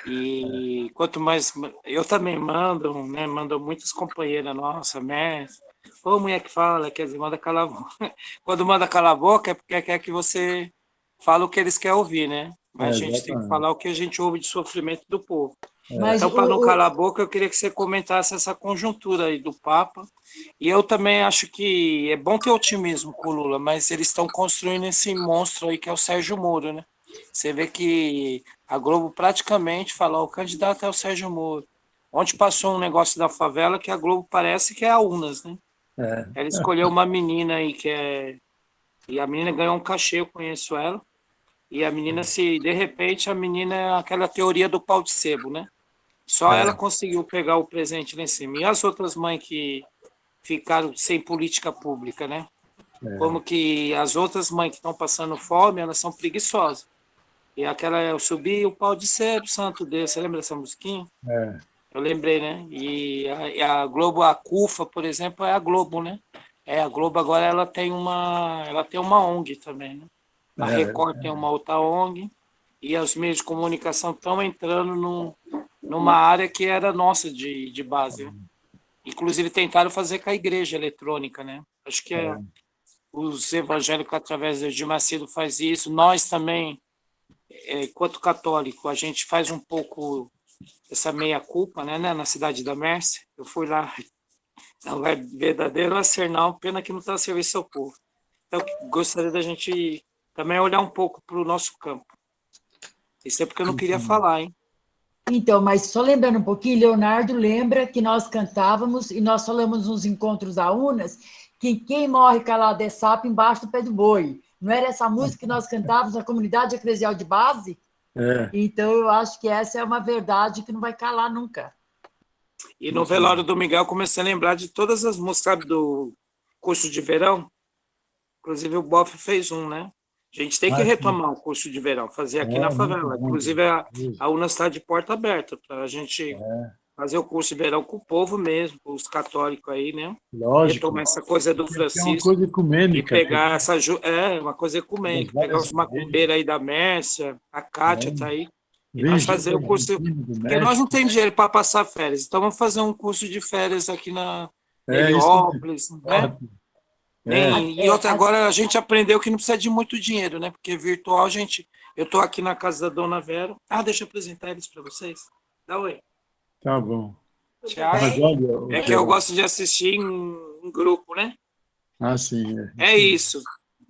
E quanto mais... Eu também mando, né? Mando muitas companheiras, nossa, mestre. Ô, mulher que fala, quer dizer, manda calar a boca. Quando manda calar a boca é porque quer que você fale o que eles querem ouvir, né? Mas a gente tem que falar o que a gente ouve de sofrimento do povo. Mas então, para não calar a boca, eu queria que você comentasse essa conjuntura aí do Papa. E eu também acho que é bom ter otimismo com o Lula, mas eles estão construindo esse monstro aí que é o Sérgio Moro, né? Você vê que a Globo praticamente falou, o candidato é o Sérgio Moro. Ontem passou um negócio da favela que a Globo parece que é a Unas, né? Ela escolheu uma menina aí que é... E a menina ganhou um cachê, eu conheço ela. E a menina, de repente, a menina é aquela teoria do pau de sebo, né? Só ela conseguiu pegar o presente lá em cima. E as outras mães que ficaram sem política pública, né? Como que as outras mães que estão passando fome, elas são preguiçosas. E aquela, eu subi o pau de sebo, santo Deus. Você lembra dessa musiquinha? Eu lembrei, né? E a Globo, a CUFA, por exemplo, é a Globo, né? A Globo agora ela tem uma ONG também, né? A Record tem uma outra ONG. E os meios de comunicação estão entrando numa área que era nossa de base. Né? Inclusive tentaram fazer com a igreja eletrônica, né? Acho que os evangélicos, através do Edir Macedo, faz isso. Nós também, enquanto católico, a gente faz um pouco essa meia-culpa, né? Na cidade da Mércia. Eu fui lá, não é verdadeiro Arsenal, pena que não está a serviço ao povo. Então, gostaria da gente também olhar um pouco para o nosso campo. Isso é porque eu não queria falar, hein? Então, mas só lembrando um pouquinho, Leonardo lembra que nós cantávamos e nós falamos nos encontros da Unas que quem morre calado é sapo embaixo do pé do boi. Não era essa música que nós cantávamos na comunidade eclesial de base? Então, eu acho que essa é uma verdade que não vai calar nunca. E no velório do Miguel, eu comecei a lembrar de todas as músicas do curso de verão. Inclusive, o Boff fez um, né? A gente tem que retomar o curso de verão, fazer aqui na favela. Inclusive, a Unas está de porta aberta para a gente fazer o curso de verão com o povo mesmo, com os católicos aí, né? Lógico. Retomar essa coisa do Francisco. É uma coisa ecumênica. E pegar essa... uma coisa ecumênica. Pegar os macumbeiros aí da Mércia, a Kátia está aí. E nós fazer o curso... Porque nós não temos dinheiro para passar férias. Então, vamos fazer um curso de férias aqui na Heliópolis, né? E outra, agora a gente aprendeu que não precisa de muito dinheiro, né? Porque virtual, eu estou aqui na casa da Dona Vera. Deixa eu apresentar eles para vocês. Dá oi. Tá bom. Tiago, que eu gosto de assistir em grupo, né? Sim. É isso.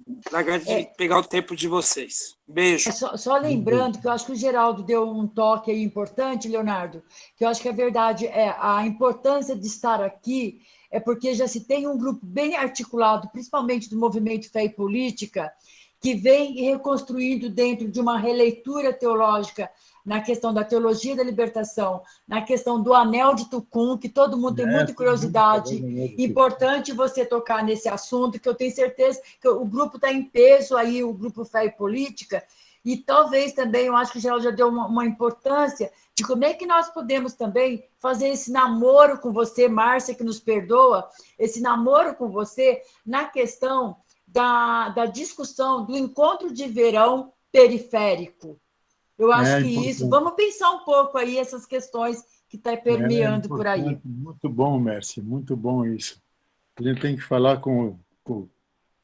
De pegar o tempo de vocês. Beijo. Só lembrando que eu acho que o Geraldo deu um toque aí importante, Leonardo, que eu acho que a verdade é a importância de estar aqui é porque já se tem um grupo bem articulado, principalmente do movimento Fé e Política, que vem reconstruindo dentro de uma releitura teológica na questão da teologia da libertação, na questão do anel de Tucum, que todo mundo tem muita curiosidade. Importante você tocar nesse assunto, que eu tenho certeza que o grupo está em peso aí, o grupo Fé e Política, e talvez também, eu acho que o Geraldo já deu uma importância de como é que nós podemos também fazer esse namoro com você, Márcia, que nos perdoa, esse namoro com você na questão da discussão do encontro de verão periférico. Eu acho que isso... Vamos pensar um pouco aí essas questões que estão permeando por aí. Muito bom, Mércia, muito bom isso. A gente tem que falar com o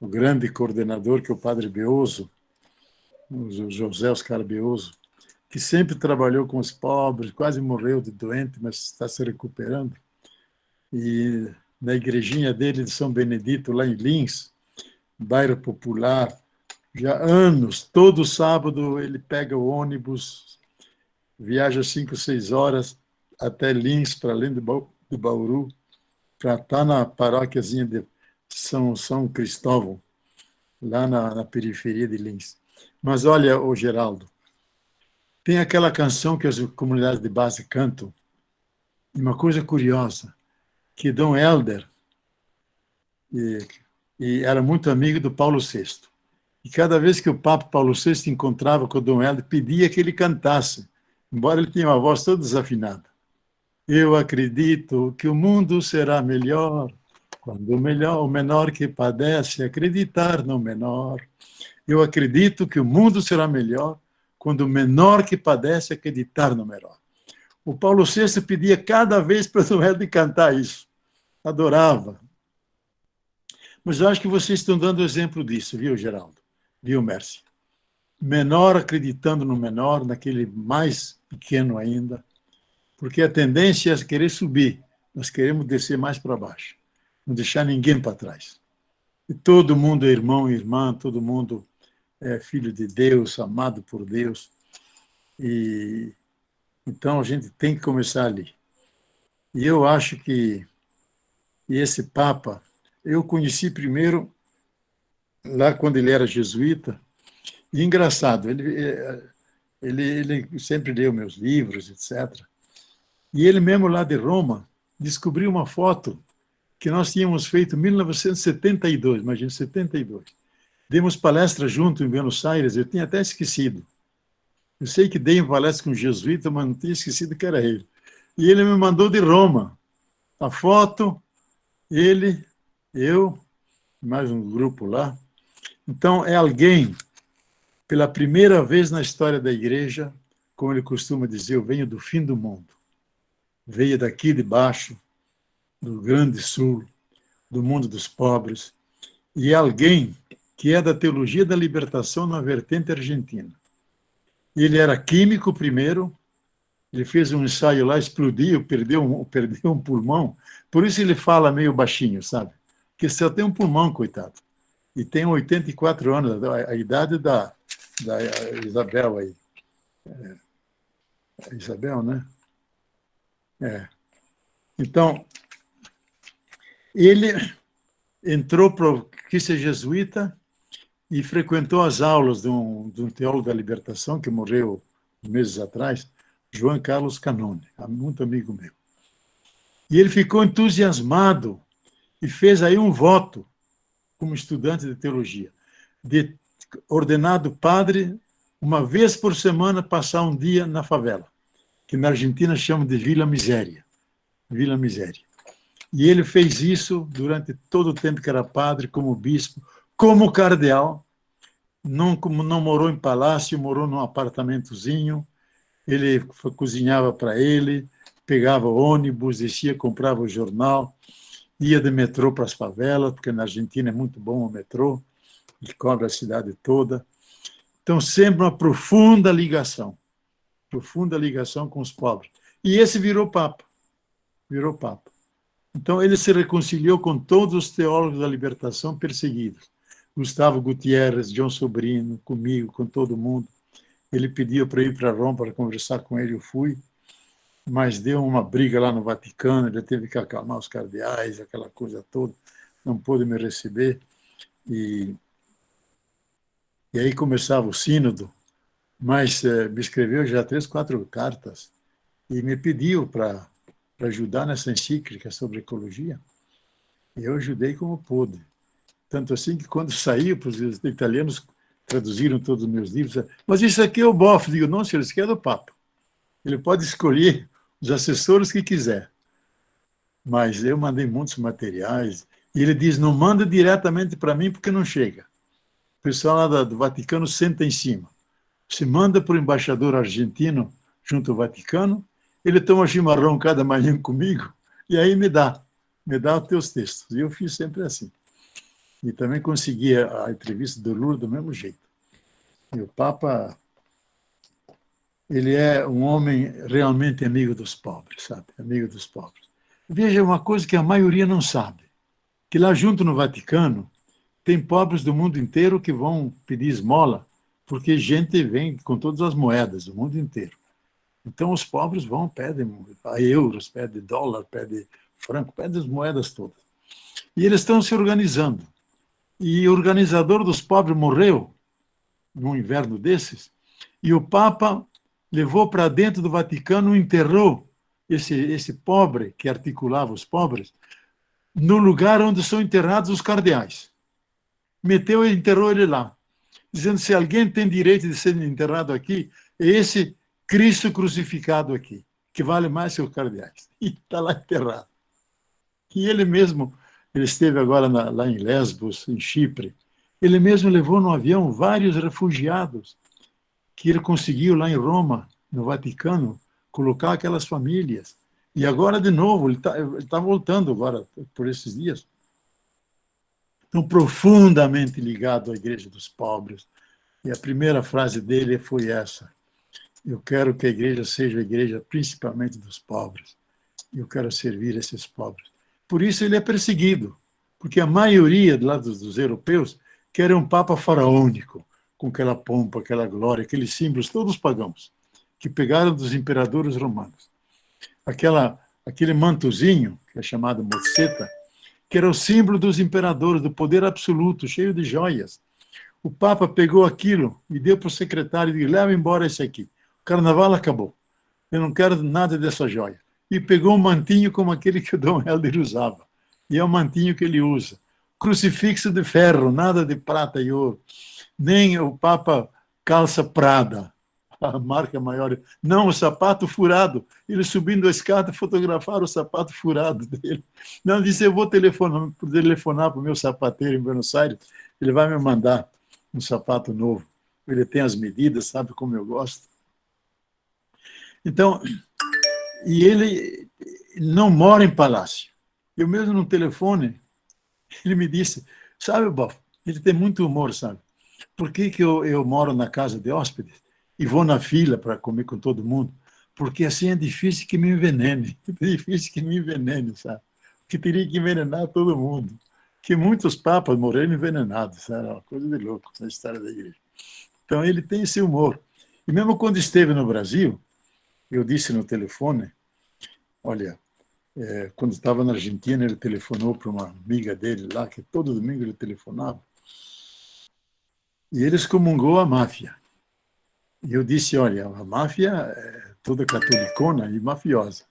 grande coordenador, que é o Padre Beoso, o José Oscar Beoso, que sempre trabalhou com os pobres, quase morreu de doente, mas está se recuperando. E na igrejinha dele de São Benedito, lá em Lins, bairro popular, já há anos, todo sábado ele pega o ônibus, viaja 5, 6 horas até Lins, para além do Bauru, para estar na paróquiazinha de São Cristóvão, lá na periferia de Lins. Mas olha, ô Geraldo, tem aquela canção que as comunidades de base cantam, e uma coisa curiosa, que Dom Helder e era muito amigo do Paulo VI. E cada vez que o Papa Paulo VI encontrava com o Dom Helder, pedia que ele cantasse, embora ele tinha uma voz toda desafinada. Eu acredito que o mundo será melhor Quando o menor que padece acreditar no menor, eu acredito que o mundo será melhor quando o menor que padece acreditar no menor. O Paulo VI pedia cada vez para o Dom Helder cantar isso. Adorava. Mas eu acho que vocês estão dando exemplo disso, viu, Geraldo? Viu, Mércia? Menor acreditando no menor, naquele mais pequeno ainda, porque a tendência é querer subir, nós queremos descer mais para baixo, não deixar ninguém para trás. E todo mundo é irmão e irmã, todo mundo é filho de Deus, amado por Deus. E então a gente tem que começar ali. E eu acho que esse Papa, eu conheci primeiro lá quando ele era jesuíta, e engraçado, ele sempre leu meus livros, etc. E ele mesmo lá de Roma descobriu uma foto que nós tínhamos feito em 1972, imagina, 72. Demos palestra junto em Buenos Aires, eu tinha até esquecido. Eu sei que dei uma palestra com um jesuíta, mas não tinha esquecido que era ele. E ele me mandou de Roma a foto, ele, eu, mais um grupo lá. Então, é alguém, pela primeira vez na história da igreja, como ele costuma dizer, eu venho do fim do mundo. Veio daqui de baixo, do grande sul, do mundo dos pobres, e é alguém que é da teologia da libertação na vertente argentina. Ele era químico primeiro, ele fez um ensaio lá, explodiu, perdeu um pulmão, por isso ele fala meio baixinho, sabe? Porque só tem um pulmão, coitado. E tem 84 anos, a idade da Isabel aí. Isabel, né? Então, ele quis ser jesuíta e frequentou as aulas de um teólogo da libertação que morreu meses atrás, João Carlos Canone, muito amigo meu. E ele ficou entusiasmado e fez aí um voto como estudante de teologia, de ordenado padre, uma vez por semana passar um dia na favela, que na Argentina chamam de Vila Miséria. Vila Miséria. E ele fez isso durante todo o tempo que era padre, como bispo, como cardeal. Não morou em palácio, morou num apartamentozinho. Ele cozinhava para ele, pegava ônibus, descia, comprava o jornal, ia de metrô para as favelas, porque na Argentina é muito bom o metrô, ele cobre a cidade toda. Então, sempre uma profunda ligação com os pobres. E esse virou Papa. Então, ele se reconciliou com todos os teólogos da libertação perseguidos. Gustavo Gutierrez, João Sobrino, comigo, com todo mundo. Ele pediu para ir para Roma para conversar com ele, eu fui, mas deu uma briga lá no Vaticano, ele teve que acalmar os cardeais, aquela coisa toda, não pôde me receber. E aí começava o sínodo, mas me escreveu já 3, 4 cartas e me pediu para ajudar nessa encíclica sobre ecologia. E eu ajudei como pude. Tanto assim que quando saiu, os italianos traduziram todos os meus livros. Mas isso aqui é o bofe. Digo, não, senhor, isso aqui é do Papa. Ele pode escolher os assessores que quiser. Mas eu mandei muitos materiais. E ele diz, não manda diretamente para mim porque não chega. O pessoal lá do Vaticano senta em cima. Se manda para o embaixador argentino junto ao Vaticano, ele toma chimarrão cada manhã comigo e aí me dá os teus textos. E eu fiz sempre assim. E também consegui a entrevista do Lula do mesmo jeito. E o Papa, ele é um homem realmente amigo dos pobres, sabe? Amigo dos pobres. Veja uma coisa que a maioria não sabe, que lá junto no Vaticano tem pobres do mundo inteiro que vão pedir esmola, porque gente vem com todas as moedas do mundo inteiro. Então os pobres vão, pedem euros, pedem dólar, pedem franco, pedem as moedas todas. E eles estão se organizando. E o organizador dos pobres morreu num inverno desses, e o Papa levou para dentro do Vaticano, enterrou esse pobre que articulava os pobres no lugar onde são enterrados os cardeais. Meteu e enterrou ele lá, dizendo, se alguém tem direito de ser enterrado aqui, é esse Cristo crucificado aqui, que vale mais que os cardeais. E está lá enterrado. E ele mesmo ele esteve agora lá em Lesbos, em Chipre. Ele mesmo levou no avião vários refugiados que ele conseguiu lá em Roma, no Vaticano, colocar aquelas famílias. E agora, de novo, ele tá voltando agora, por esses dias. Então, profundamente ligado à Igreja dos Pobres. E a primeira frase dele foi essa: eu quero que a igreja seja a igreja principalmente dos pobres. Eu quero servir esses pobres. Por isso ele é perseguido, porque a maioria dos europeus quer um papa faraônico, com aquela pompa, aquela glória, aqueles símbolos todos pagãos, que pegaram dos imperadores romanos. Aquele mantozinho, que é chamado mozzeta, que era o símbolo dos imperadores, do poder absoluto, cheio de joias. O Papa pegou aquilo e deu para o secretário e disse: leva embora esse aqui. O carnaval acabou. Eu não quero nada dessa joia. E pegou um mantinho como aquele que o Dom Helder usava. E é o mantinho que ele usa. Crucifixo de ferro, nada de prata e ouro. Nem o Papa calça Prada, a marca maior. Não, o sapato furado. Ele subindo a escada, fotografaram o sapato furado dele. Não, disse: eu vou telefonar para o meu sapateiro em Buenos Aires, ele vai me mandar um sapato novo. Ele tem as medidas, sabe como eu gosto. Então, e ele não mora em palácio. Eu mesmo no telefone, ele me disse: sabe, Bob, ele tem muito humor, sabe? Por que eu moro na casa de hóspedes e vou na fila para comer com todo mundo? Porque assim é difícil que me envenene. É difícil que me envenene, sabe? Porque teria que envenenar todo mundo. Que muitos papas morreram envenenados, sabe? É uma coisa de louco, essa história da igreja. Então, ele tem esse humor. E mesmo quando esteve no Brasil, eu disse no telefone, olha, quando estava na Argentina, ele telefonou para uma amiga dele lá, que todo domingo ele telefonava, e ele excomungou a máfia. E eu disse: olha, a máfia é toda catolicona e mafiosa,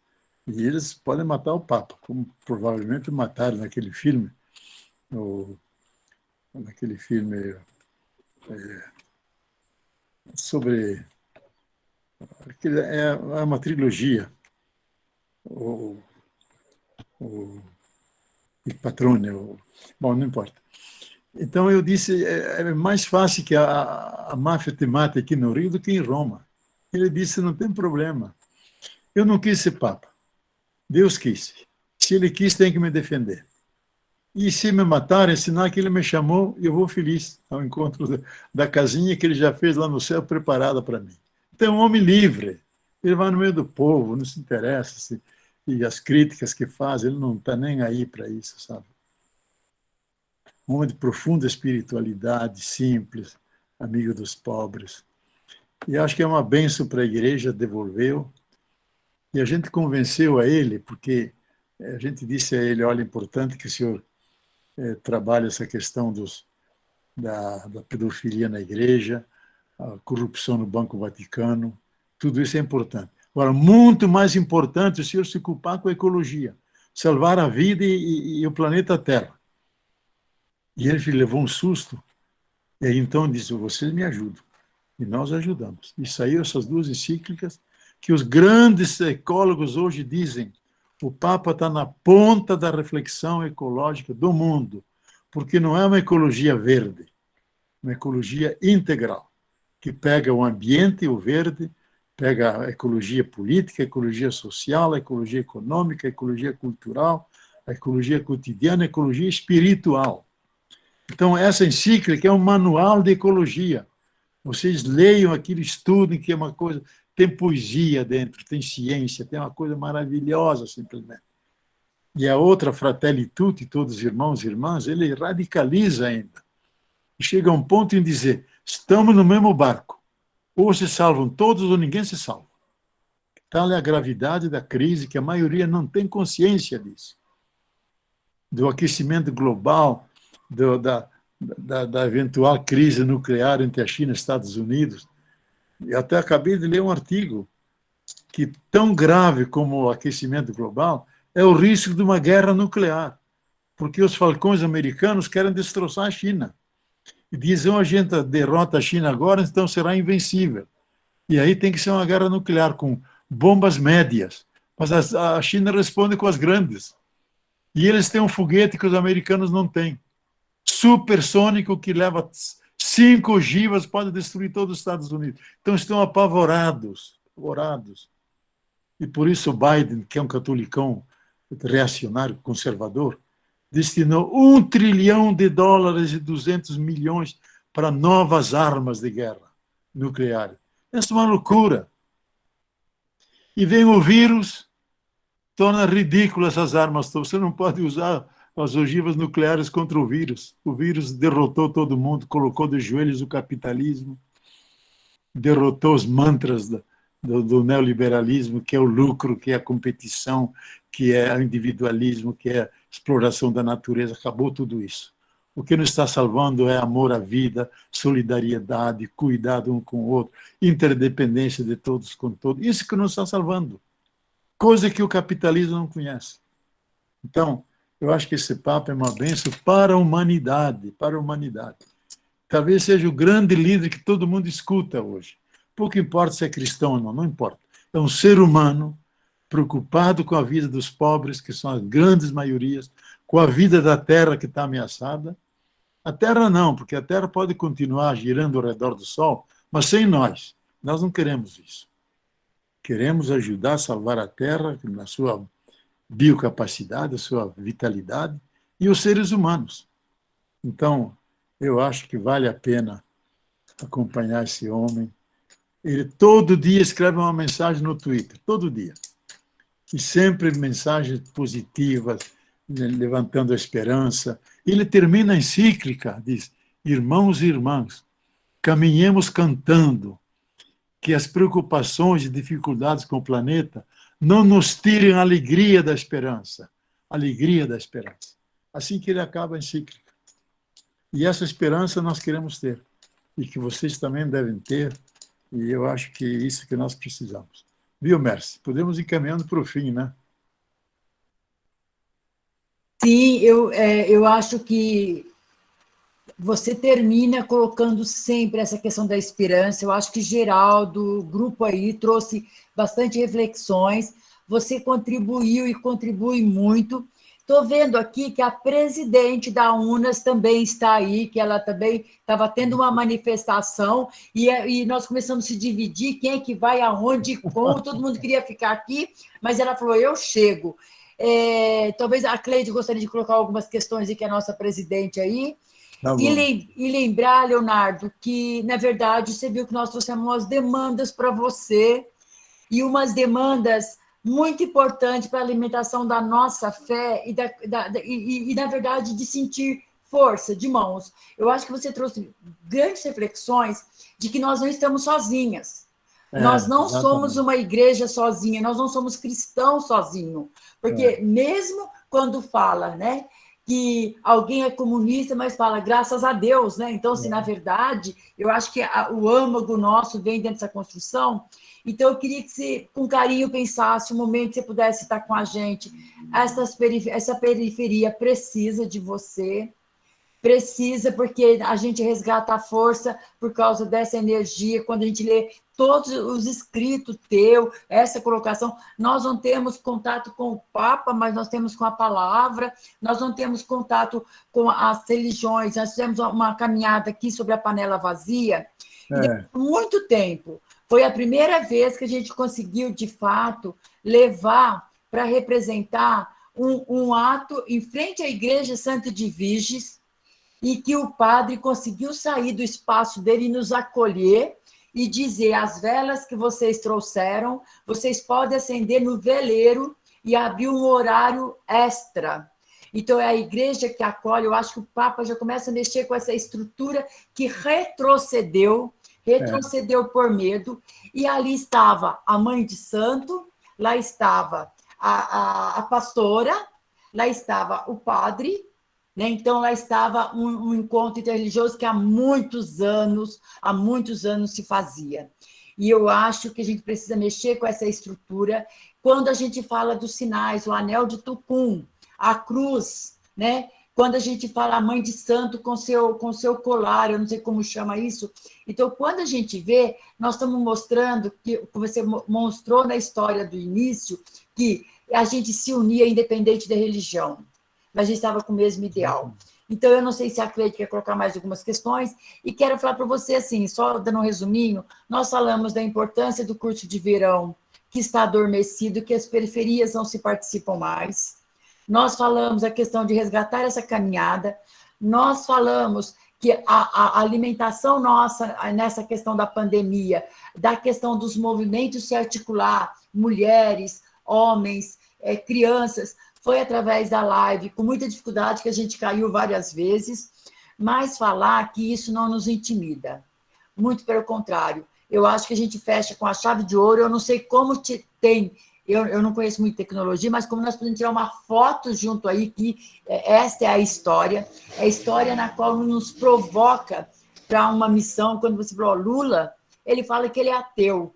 e eles podem matar o Papa, como provavelmente mataram naquele filme, sobre... É uma trilogia, o Patrone, bom, não importa. Então eu disse: é mais fácil que a máfia te mate aqui no Rio do que em Roma. Ele disse: não tem problema. Eu não quis ser Papa. Deus quis. Se ele quis, tem que me defender. E se me matarem, é sinal que ele me chamou e eu vou feliz ao encontro da casinha que ele já fez lá no céu, preparada para mim. Então, é um homem livre. Ele vai no meio do povo, não se interessa. E as críticas que faz, ele não está nem aí para isso, sabe? Um homem de profunda espiritualidade, simples, amigo dos pobres. E acho que é uma bênção para a igreja, devolveu. E a gente convenceu a ele, porque a gente disse a ele: olha, é importante que o senhor trabalhe essa questão da pedofilia na igreja, a corrupção no Banco Vaticano, tudo isso é importante. Agora, muito mais importante, o senhor se ocupar com a ecologia, salvar a vida e o planeta Terra. E ele levou um susto, e aí então disse: vocês me ajudam. E nós ajudamos. E saíram essas duas encíclicas que os grandes ecólogos hoje dizem: o Papa está na ponta da reflexão ecológica do mundo, porque não é uma ecologia verde, uma ecologia integral, que pega o ambiente, o verde, pega a ecologia política, a ecologia social, a ecologia econômica, a ecologia cultural, a ecologia cotidiana, a ecologia espiritual. Então, essa encíclica é um manual de ecologia. Vocês leiam aquilo, estudem, que é uma coisa... Tem poesia dentro, tem ciência, tem uma coisa maravilhosa, simplesmente. E a outra, Fratelli Tutti, todos irmãos e irmãs, ele radicaliza ainda. E chega a um ponto em dizer: estamos no mesmo barco. Ou se salvam todos, ou ninguém se salva. Tal é a gravidade da crise, que a maioria não tem consciência disso. Do aquecimento global, da eventual crise nuclear entre a China e os Estados Unidos. E até acabei de ler um artigo que, tão grave como o aquecimento global, é o risco de uma guerra nuclear, porque os falcões americanos querem destroçar a China. E dizem: a gente derrota a China agora, então será invencível. E aí tem que ser uma guerra nuclear com bombas médias. Mas a China responde com as grandes. E eles têm um foguete que os americanos não têm. Supersônico, que leva 5 ogivas, pode destruir todo os Estados Unidos. Então estão apavorados, apavorados. E por isso o Biden, que é um catolicão reacionário, conservador, destinou $1 trilhão e 200 milhões para novas armas de guerra nucleares. Essa é uma loucura. E vem o vírus, torna ridículas essas armas todas. Você não pode usar as ogivas nucleares contra o vírus. O vírus derrotou todo mundo, colocou de joelhos o capitalismo, derrotou os mantras do neoliberalismo, que é o lucro, que é a competição, que é o individualismo, que é a exploração da natureza. Acabou tudo isso. O que nos está salvando é amor à vida, solidariedade, cuidado um com o outro, interdependência de todos com todos. Isso que nos está salvando. Coisa que o capitalismo não conhece. Então, eu acho que esse Papa é uma bênção para a humanidade, para a humanidade. Talvez seja o grande líder que todo mundo escuta hoje. Pouco importa se é cristão ou não, não importa. É um ser humano preocupado com a vida dos pobres, que são as grandes maiorias, com a vida da Terra que está ameaçada. A Terra não, porque a Terra pode continuar girando ao redor do Sol, mas sem nós. Nós não queremos isso. Queremos ajudar a salvar a Terra na sua biocapacidade, a sua vitalidade, e os seres humanos. Então, eu acho que vale a pena acompanhar esse homem. Ele todo dia escreve uma mensagem no Twitter, todo dia. E sempre mensagens positivas, levantando a esperança. Ele termina a encíclica, diz: irmãos e irmãs, caminhemos cantando, que as preocupações e dificuldades com o planeta não nos tirem a alegria da esperança. Alegria da esperança. Assim que ele acaba a encíclica. E essa esperança nós queremos ter. E que vocês também devem ter. E eu acho que é isso que nós precisamos. Viu, Mércia? Podemos ir caminhando para o fim, né? Sim, eu acho que você termina colocando sempre essa questão da esperança. Eu acho que Geraldo, o grupo aí, trouxe bastante reflexões. Você contribuiu e contribui muito. Estou vendo aqui que a presidente da UNAS também está aí, que ela também estava tendo uma manifestação, e nós começamos a se dividir, quem é que vai aonde, como, todo mundo queria ficar aqui, mas ela falou, eu chego. Talvez a Cleide gostaria de colocar algumas questões aqui, a nossa presidente aí, Tá bom. E lembrar, Leonardo, que, na verdade, você viu que nós trouxemos umas demandas para você, e umas demandas muito importante para a alimentação da nossa fé e, na verdade, de sentir força de mãos. Eu acho que você trouxe grandes reflexões de que nós não estamos sozinhas. Nós não somos uma igreja sozinha, nós não somos cristãos sozinhos. Porque mesmo quando fala, né, que alguém é comunista, mas fala graças a Deus, né? Então, assim, na verdade, eu acho que o âmago nosso vem dentro dessa construção. Então, eu queria que você, com carinho, pensasse um momento que você pudesse estar com a gente. Essa periferia precisa de você, precisa, porque a gente resgata a força por causa dessa energia. Quando a gente lê todos os escritos teu, essa colocação, nós não temos contato com o Papa, mas nós temos com a palavra, nós não temos contato com as religiões. Nós fizemos uma caminhada aqui sobre a panela vazia, e depois de muito tempo, foi a primeira vez que a gente conseguiu, de fato, levar para representar um ato em frente à Igreja Santa de Virges, e que o padre conseguiu sair do espaço dele e nos acolher e dizer, as velas que vocês trouxeram, vocês podem acender no veleiro e abrir um horário extra. Então, é a igreja que acolhe. Eu acho que o Papa já começa a mexer com essa estrutura que retrocedeu por medo, e ali estava a mãe de santo, lá estava a pastora, lá estava o padre, né? Então, lá estava um encontro interreligioso que há muitos anos se fazia. E eu acho que a gente precisa mexer com essa estrutura. Quando a gente fala dos sinais, o anel de Tucum, a cruz, né? Quando a gente fala a mãe de santo com seu colar, eu não sei como chama isso. Então, quando a gente vê, nós estamos mostrando, que você mostrou na história do início, que a gente se unia independente da religião. mas a gente estava com o mesmo ideal. Então, eu não sei se a Cleide quer colocar mais algumas questões, e quero falar para você, assim, só dando um resuminho, nós falamos da importância do curso de verão, que está adormecido, que as periferias não se participam mais. Nós falamos a questão de resgatar essa caminhada, nós falamos que a alimentação nossa, nessa questão da pandemia, da questão dos movimentos se articular, mulheres, homens, crianças, foi através da live, com muita dificuldade, que a gente caiu várias vezes, mas falar que isso não nos intimida. Muito pelo contrário. Eu acho que a gente fecha com a chave de ouro, eu não sei como tem, eu não conheço muito tecnologia, mas como nós podemos tirar uma foto junto aí, que esta é a história na qual nos provoca para uma missão. Quando você falou Lula, ele fala que ele é ateu,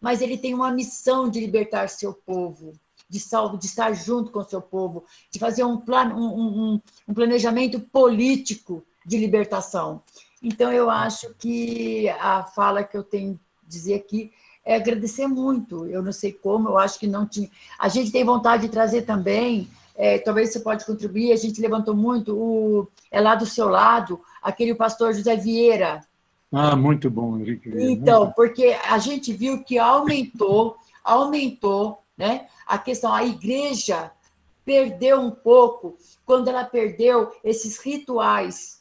mas ele tem uma missão de libertar seu povo, de estar junto com o seu povo, de fazer um planejamento político de libertação. Então, eu acho que a fala que eu tenho a dizer aqui é agradecer muito. Eu não sei como, eu acho que não tinha... A gente tem vontade de trazer também, talvez você pode contribuir, a gente levantou muito, lá do seu lado, aquele pastor José Vieira. Ah, muito bom, Henrique. Então, porque a gente viu que aumentou, né? A questão, a igreja perdeu um pouco quando ela perdeu esses rituais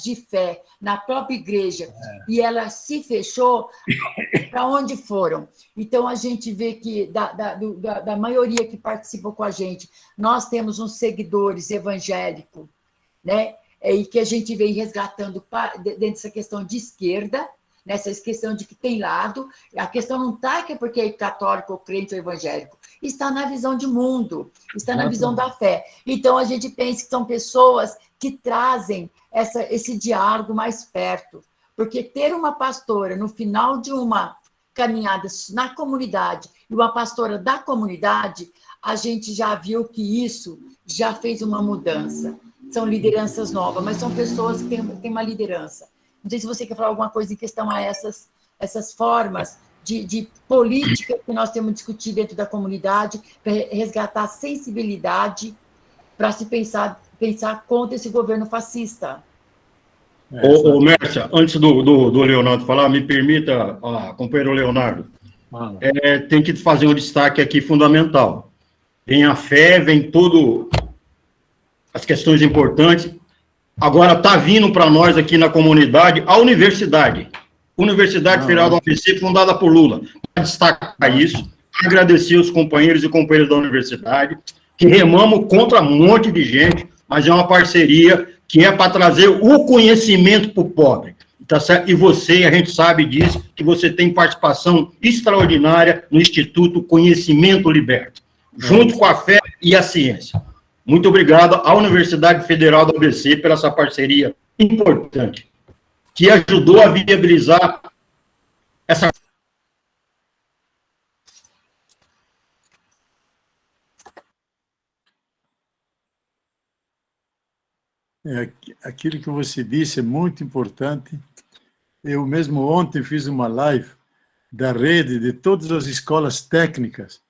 de fé na própria igreja, e ela se fechou. Para onde foram? Então, a gente vê que, da maioria que participou com a gente, nós temos uns seguidores evangélicos, né? E que a gente vem resgatando dentro dessa questão de esquerda, nessa questão de que tem lado. A questão não está que é porque é católico, ou crente, ou evangélico, está na visão de mundo, está na visão da fé. Então, a gente pensa que são pessoas que trazem esse diálogo mais perto, porque ter uma pastora no final de uma caminhada na comunidade, e uma pastora da comunidade, a gente já viu que isso já fez uma mudança. São lideranças novas, mas são pessoas que têm uma liderança. Não sei se você quer falar alguma coisa em questão a essas formas de política que nós temos discutido dentro da comunidade, para resgatar a sensibilidade, para se pensar contra esse governo fascista. Ô, Mércia, antes do Leonardo falar, me permita, companheiro Leonardo, tem que fazer um destaque aqui fundamental. Vem a fé, vem tudo, as questões importantes. Agora está vindo para nós aqui na comunidade a Universidade Federal do ABC, fundada por Lula. Para destacar isso, agradecer os companheiros e companheiras da universidade, que remamos contra um monte de gente, mas é uma parceria que é para trazer o conhecimento para o pobre. Tá certo? E você, a gente sabe disso, que você tem participação extraordinária no Instituto Conhecimento Liberta, junto com a fé e a ciência. Muito obrigado à Universidade Federal do ABC por essa parceria importante, que ajudou a viabilizar essa... Aquilo que você disse é muito importante. Eu mesmo ontem fiz uma live da rede de todas as escolas técnicas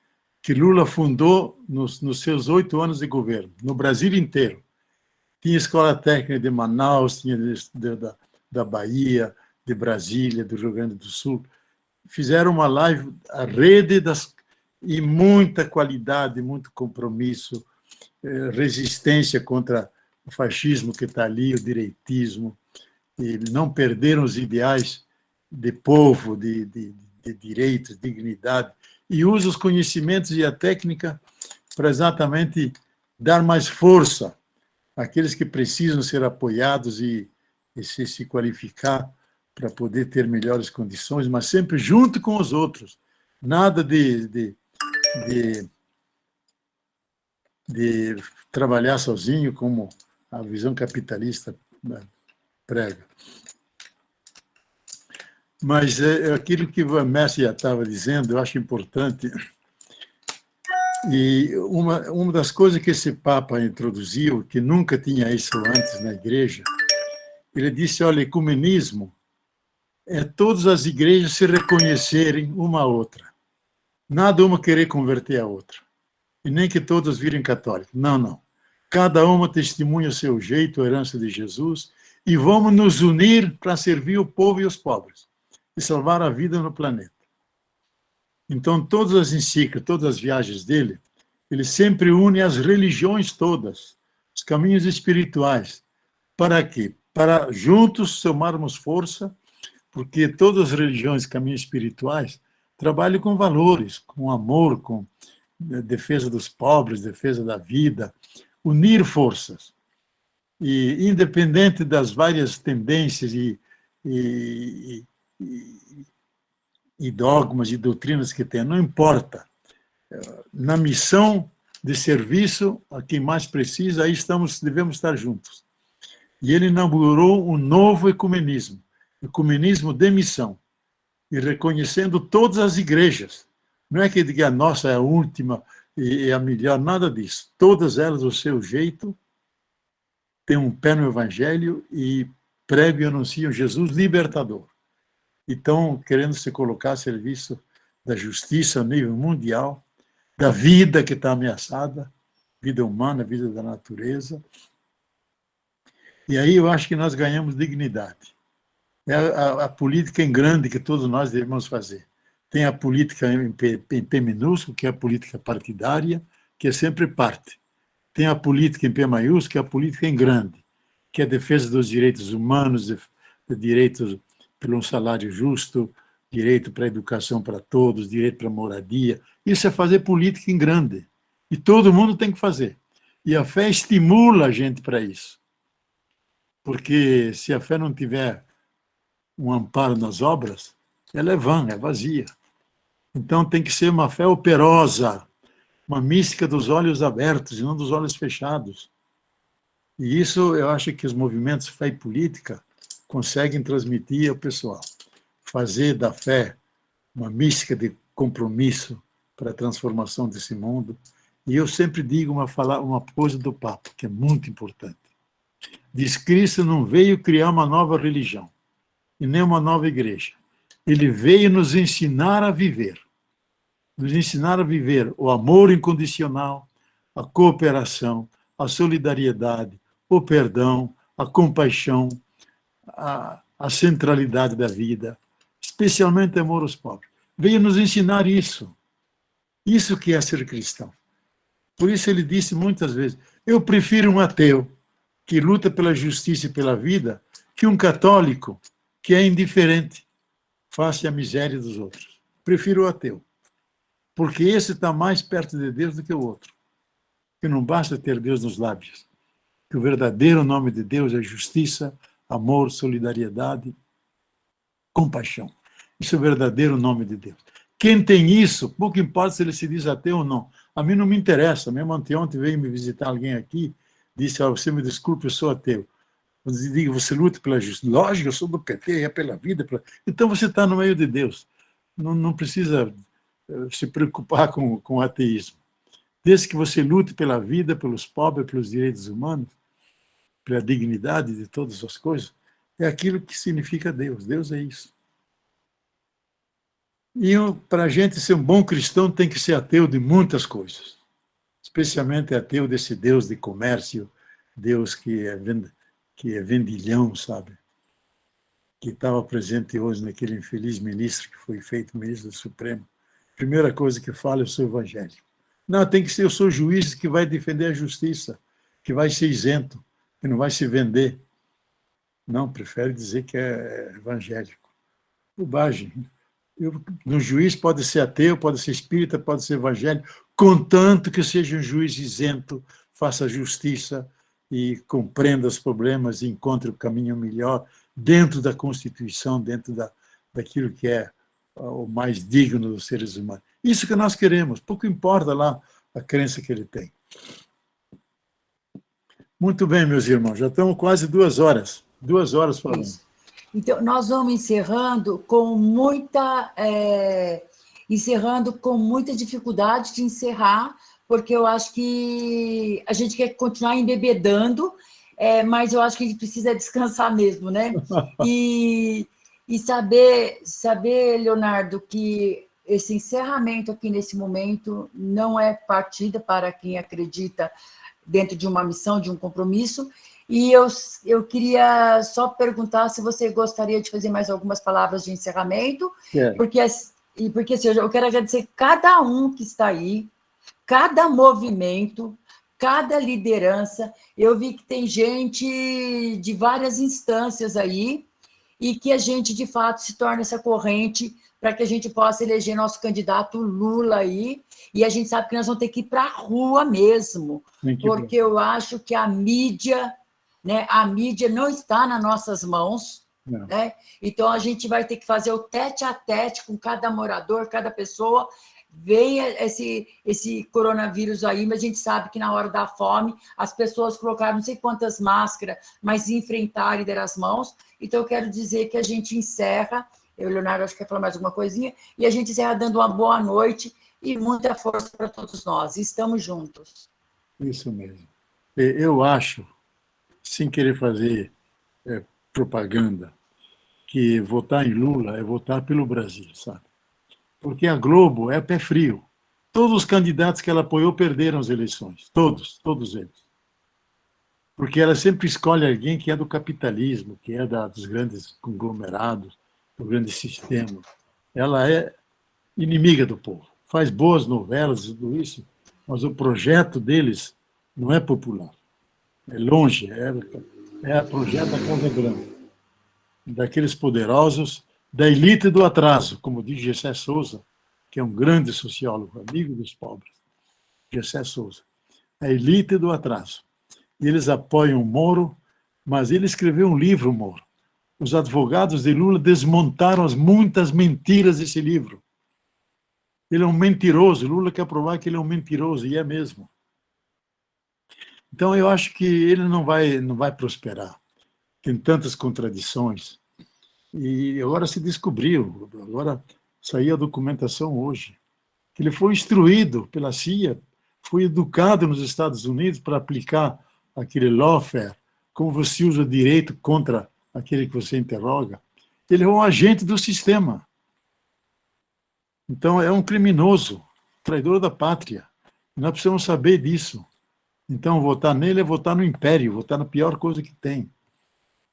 que Lula fundou nos seus 8 anos de governo, no Brasil inteiro. Tinha escola técnica de Manaus, tinha da Bahia, de Brasília, do Rio Grande do Sul. Fizeram uma live, a rede e muita qualidade, muito compromisso, resistência contra o fascismo que está ali, o direitismo, e não perderam os ideais de povo, de direitos, dignidade, e usa os conhecimentos e a técnica para exatamente dar mais força àqueles que precisam ser apoiados e se qualificar para poder ter melhores condições, mas sempre junto com os outros. Nada de trabalhar sozinho, como a visão capitalista prega. Mas aquilo que o Messi já estava dizendo, eu acho importante. E uma das coisas que esse Papa introduziu, que nunca tinha isso antes na igreja, ele disse, olha, ecumenismo é todas as igrejas se reconhecerem uma a outra. Nada uma querer converter a outra. E nem que todas virem católicas. Não, não. cada uma testemunha o seu jeito, a herança de Jesus, e vamos nos unir para servir o povo e os pobres, e salvar a vida no planeta. Então, todas as encíclicas, todas as viagens dele, ele sempre une as religiões todas, os caminhos espirituais. Para quê? Para juntos somarmos força, porque todas as religiões e caminhos espirituais trabalham com valores, com amor, com defesa dos pobres, defesa da vida, unir forças. E, independente das várias tendências e dogmas e doutrinas que tem, não importa. Na missão de serviço a quem mais precisa, aí devemos estar juntos. E ele inaugurou um novo ecumenismo de missão, e reconhecendo todas as igrejas. Não é que diga a nossa é a última e a melhor, nada disso. Todas elas, do seu jeito, têm um pé no Evangelho e pregam e anunciam Jesus libertador. Então, querendo se colocar a serviço da justiça a nível mundial, da vida que está ameaçada, vida humana, vida da natureza. E aí eu acho que nós ganhamos dignidade. É a política em grande que todos nós devemos fazer. Tem a política em P minúsculo, que é a política partidária, que é sempre parte. Tem a política em P maiúsculo, que é a política em grande, que é a defesa dos direitos humanos, de direitos por um salário justo, direito para a educação para todos, direito para a moradia. Isso é fazer política em grande. E todo mundo tem que fazer. E a fé estimula a gente para isso. Porque se a fé não tiver um amparo nas obras, ela é vã, é vazia. Então tem que ser uma fé operosa, uma mística dos olhos abertos e não dos olhos fechados. E isso eu acho que os movimentos fé e política conseguem transmitir ao pessoal. Fazer da fé uma mística de compromisso para a transformação desse mundo. E eu sempre digo uma coisa do Papa, que é muito importante. Diz: Cristo não veio criar uma nova religião, e nem uma nova igreja. Ele veio nos ensinar a viver. Nos ensinar a viver o amor incondicional, a cooperação, a solidariedade, o perdão, a compaixão, a centralidade da vida, especialmente amor aos pobres. Veio nos ensinar isso. Isso que é ser cristão. Por isso ele disse muitas vezes: eu prefiro um ateu que luta pela justiça e pela vida que um católico que é indiferente face à miséria dos outros. Prefiro o ateu. Porque esse está mais perto de Deus do que o outro. Que não basta ter Deus nos lábios. Que o verdadeiro nome de Deus é justiça, amor, solidariedade, compaixão. Isso é o verdadeiro nome de Deus. Quem tem isso, pouco importa se ele se diz ateu ou não. A mim não me interessa. Mesmo anteontem veio me visitar alguém aqui, disse: você me desculpe, eu sou ateu. Eu digo: você luta pela justiça. Lógico, eu sou do PT, é pela vida. Então você está no meio de Deus. Não precisa se preocupar com o ateísmo. Desde que você lute pela vida, pelos pobres, pelos direitos humanos, pela dignidade de todas as coisas, é aquilo que significa Deus. Deus é isso. E para a gente ser um bom cristão, tem que ser ateu de muitas coisas. Especialmente ateu desse Deus de comércio, Deus que é vendilhão, sabe? Que estava presente hoje naquele infeliz ministro que foi feito ministro do Supremo. Primeira coisa que fala: eu sou evangélico. Não, tem que ser: eu sou juiz que vai defender a justiça, que vai ser isento, que não vai se vender. Não, prefere dizer que é evangélico. Bobagem. No juiz pode ser ateu, pode ser espírita, pode ser evangélico, contanto que seja um juiz isento, faça justiça e compreenda os problemas e encontre o caminho melhor dentro da Constituição, dentro daquilo que é o mais digno dos seres humanos. Isso que nós queremos, pouco importa lá a crença que ele tem. Muito bem, meus irmãos, já estamos quase 2 horas. 2 horas falando. Isso. Então, nós vamos encerrando com muita dificuldade de encerrar, porque eu acho que a gente quer continuar embebedando, mas eu acho que a gente precisa descansar mesmo, né? E saber, Leonardo, que esse encerramento aqui nesse momento não é partida para quem acredita dentro de uma missão, de um compromisso. E eu queria só perguntar se você gostaria de fazer mais algumas palavras de encerramento, porque assim, eu quero agradecer cada um que está aí, cada movimento, cada liderança. Eu vi que tem gente de várias instâncias aí, e que a gente, de fato, se torne essa corrente para que a gente possa eleger nosso candidato Lula aí, e a gente sabe que nós vamos ter que ir para a rua mesmo, porque eu acho que a mídia, né, a mídia não está nas nossas mãos, né? Então a gente vai ter que fazer o tete a tete com cada morador, cada pessoa. Vem esse coronavírus aí, mas a gente sabe que na hora da fome as pessoas colocaram não sei quantas máscaras, mas enfrentaram e deram as mãos. Então eu quero dizer que a gente encerra, eu, Leonardo, acho que quer falar mais alguma coisinha, e a gente encerra dando uma boa noite e muita força para todos nós. Estamos juntos. Isso mesmo. Eu acho, sem querer fazer propaganda, que votar em Lula é votar pelo Brasil, sabe? Porque a Globo é pé frio. Todos os candidatos que ela apoiou perderam as eleições. Todos eles. Porque ela sempre escolhe alguém que é do capitalismo, que é dos grandes conglomerados, do grande sistema. Ela é inimiga do povo. Faz boas novelas e tudo isso, mas o projeto deles não é popular. É longe, é o projeto da Casa Branca, daqueles poderosos, da elite do atraso, como diz Gessé Souza, que é um grande sociólogo, amigo dos pobres. Gessé Souza. A elite do atraso. E eles apoiam o Moro, mas ele escreveu um livro, Moro. Os advogados de Lula desmontaram as muitas mentiras desse livro. Ele é um mentiroso. Lula quer provar que ele é um mentiroso, e é mesmo. Então, eu acho que ele não vai prosperar. Tem tantas contradições. E agora se descobriu, agora saiu a documentação hoje, que ele foi instruído pela CIA, foi educado nos Estados Unidos para aplicar aquele lawfare, como você usa direito contra aquele que você interroga. Ele é um agente do sistema. Então, é um criminoso, traidor da pátria. Nós precisamos saber disso. Então, votar nele é votar no império, votar na pior coisa que tem.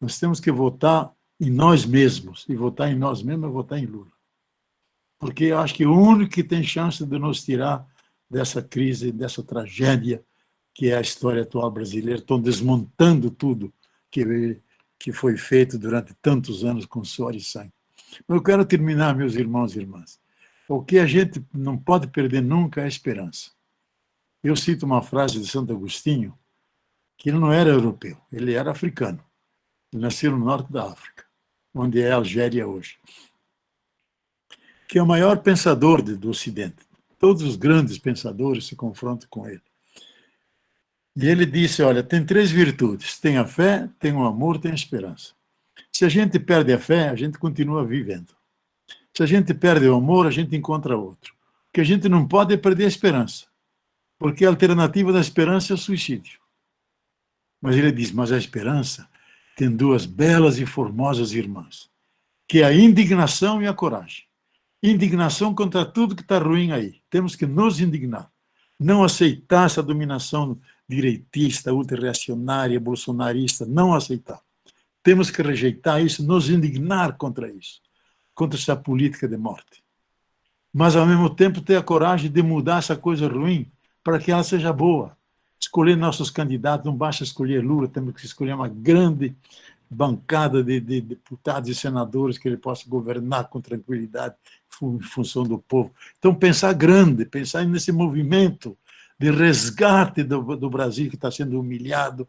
Nós temos que votar em nós mesmos, e votar em nós mesmos é votar em Lula. Porque eu acho que o único que tem chance de nos tirar dessa crise, dessa tragédia, que é a história atual brasileira. Estão desmontando tudo que foi feito durante tantos anos com suor e sangue. Eu quero terminar, meus irmãos e irmãs. O que a gente não pode perder nunca é a esperança. Eu cito uma frase de Santo Agostinho, que ele não era europeu, ele era africano. Ele nasceu no norte da África, onde é a Algéria hoje. Que é o maior pensador do Ocidente. Todos os grandes pensadores se confrontam com ele. E ele disse, olha, tem 3 virtudes. Tem a fé, tem o amor, tem a esperança. Se a gente perde a fé, a gente continua vivendo. Se a gente perde o amor, a gente encontra outro. O que a gente não pode é perder a esperança. Porque a alternativa da esperança é o suicídio. Mas ele diz, mas a esperança tem 2 belas e formosas irmãs, que é a indignação e a coragem. Indignação contra tudo que está ruim aí. Temos que nos indignar. Não aceitar essa dominação direitista, ultra-reacionária, bolsonarista. Não aceitar. Temos que rejeitar isso, nos indignar contra isso. Contra essa política de morte. Mas, ao mesmo tempo, ter a coragem de mudar essa coisa ruim para que ela seja boa. Escolher nossos candidatos, não basta escolher Lula, temos que escolher uma grande bancada de deputados e senadores que ele possa governar com tranquilidade em função do povo. Então, pensar grande, pensar nesse movimento de resgate do Brasil que está sendo humilhado,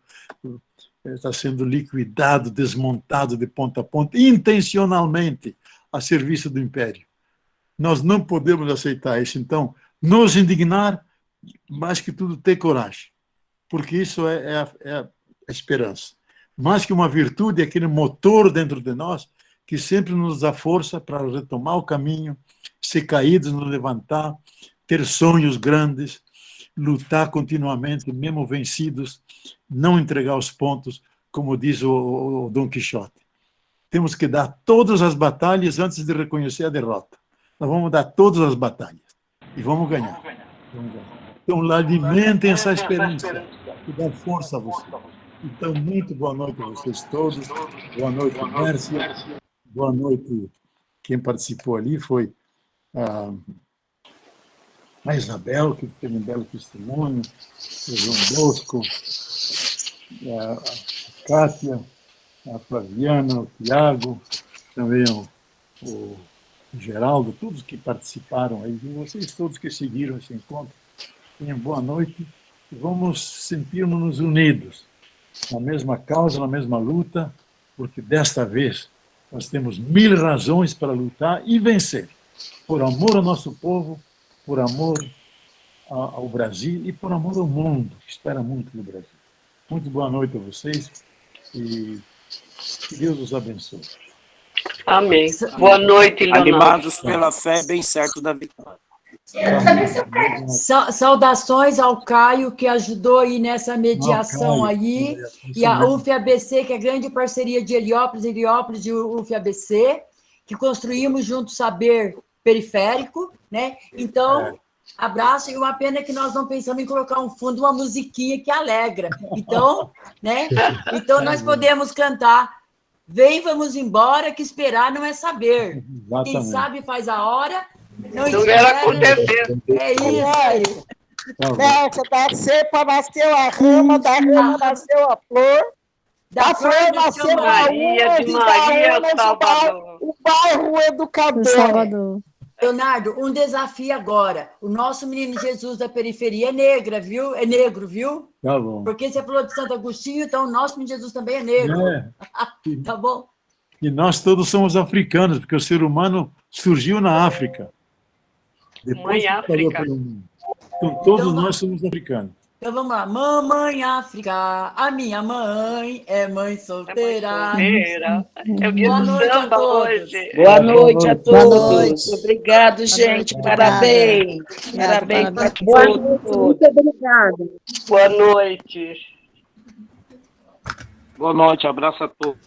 está sendo liquidado, desmontado de ponta a ponta, intencionalmente a serviço do império. Nós não podemos aceitar isso. Então, nos indignar, mais que tudo, ter coragem, porque isso é a esperança. Mais que uma virtude, é aquele motor dentro de nós que sempre nos dá força para retomar o caminho, ser caídos, nos levantar, ter sonhos grandes, lutar continuamente, mesmo vencidos, não entregar os pontos, como diz o Dom Quixote. Temos que dar todas as batalhas antes de reconhecer a derrota. Nós vamos dar todas as batalhas e vamos ganhar. Então, alimentem essa esperança. e dar força a você. Então, muito boa noite a vocês todos. Boa noite, Mércia. Boa noite. Quem participou ali foi a Isabel, que teve um belo testemunho, o João Bosco, a Kátia, a Flaviana, o Tiago, também o Geraldo, todos que participaram aí, e vocês todos que seguiram esse encontro. Tenham boa noite e vamos sentirmos-nos unidos na mesma causa, na mesma luta, porque desta vez nós temos 1000 razões para lutar e vencer, por amor ao nosso povo, por amor ao Brasil e por amor ao mundo, que espera muito do Brasil. Muito boa noite a vocês e que Deus os abençoe. Amém. Boa noite, Leonardo. Animados pela fé, bem certo da vitória. Saudações ao Caio, que ajudou aí nessa mediação aí, e a UFABC, que é a grande parceria de Heliópolis e UFABC, que construímos junto saber periférico, né? Então, abraço, e uma pena que nós não pensamos em colocar um fundo, uma musiquinha que alegra. Então, né? Então, nós podemos cantar Vem, vamos embora, que esperar não é saber. Exatamente. Quem sabe faz a hora, não Era acontecer. É isso aí. Nessa, da cepa nasceu a rama, da rama nasceu a flor, da flor nasceu a Maria uva, de e Maria, da Salvador. o bairro educador. Salvador. Leonardo, um desafio agora. O nosso menino Jesus da periferia é negra, viu? É negro, viu? Tá bom. Porque você falou de Santo Agostinho, então o nosso menino Jesus também é negro. Tá bom? E nós todos somos africanos, porque o ser humano surgiu na África. Depois Mãe que espalhou África. pelo mundo. Então, todos Então, nós somos africanos. Então vamos lá. Mamãe África, a minha mãe é mãe solteira. É o dia Boa do noite a samba todos. hoje. Boa noite a Boa todos. noite. Obrigado, gente. Parabéns. Parabéns para todos. Muito obrigada. Boa noite. Boa noite, abraço a todos.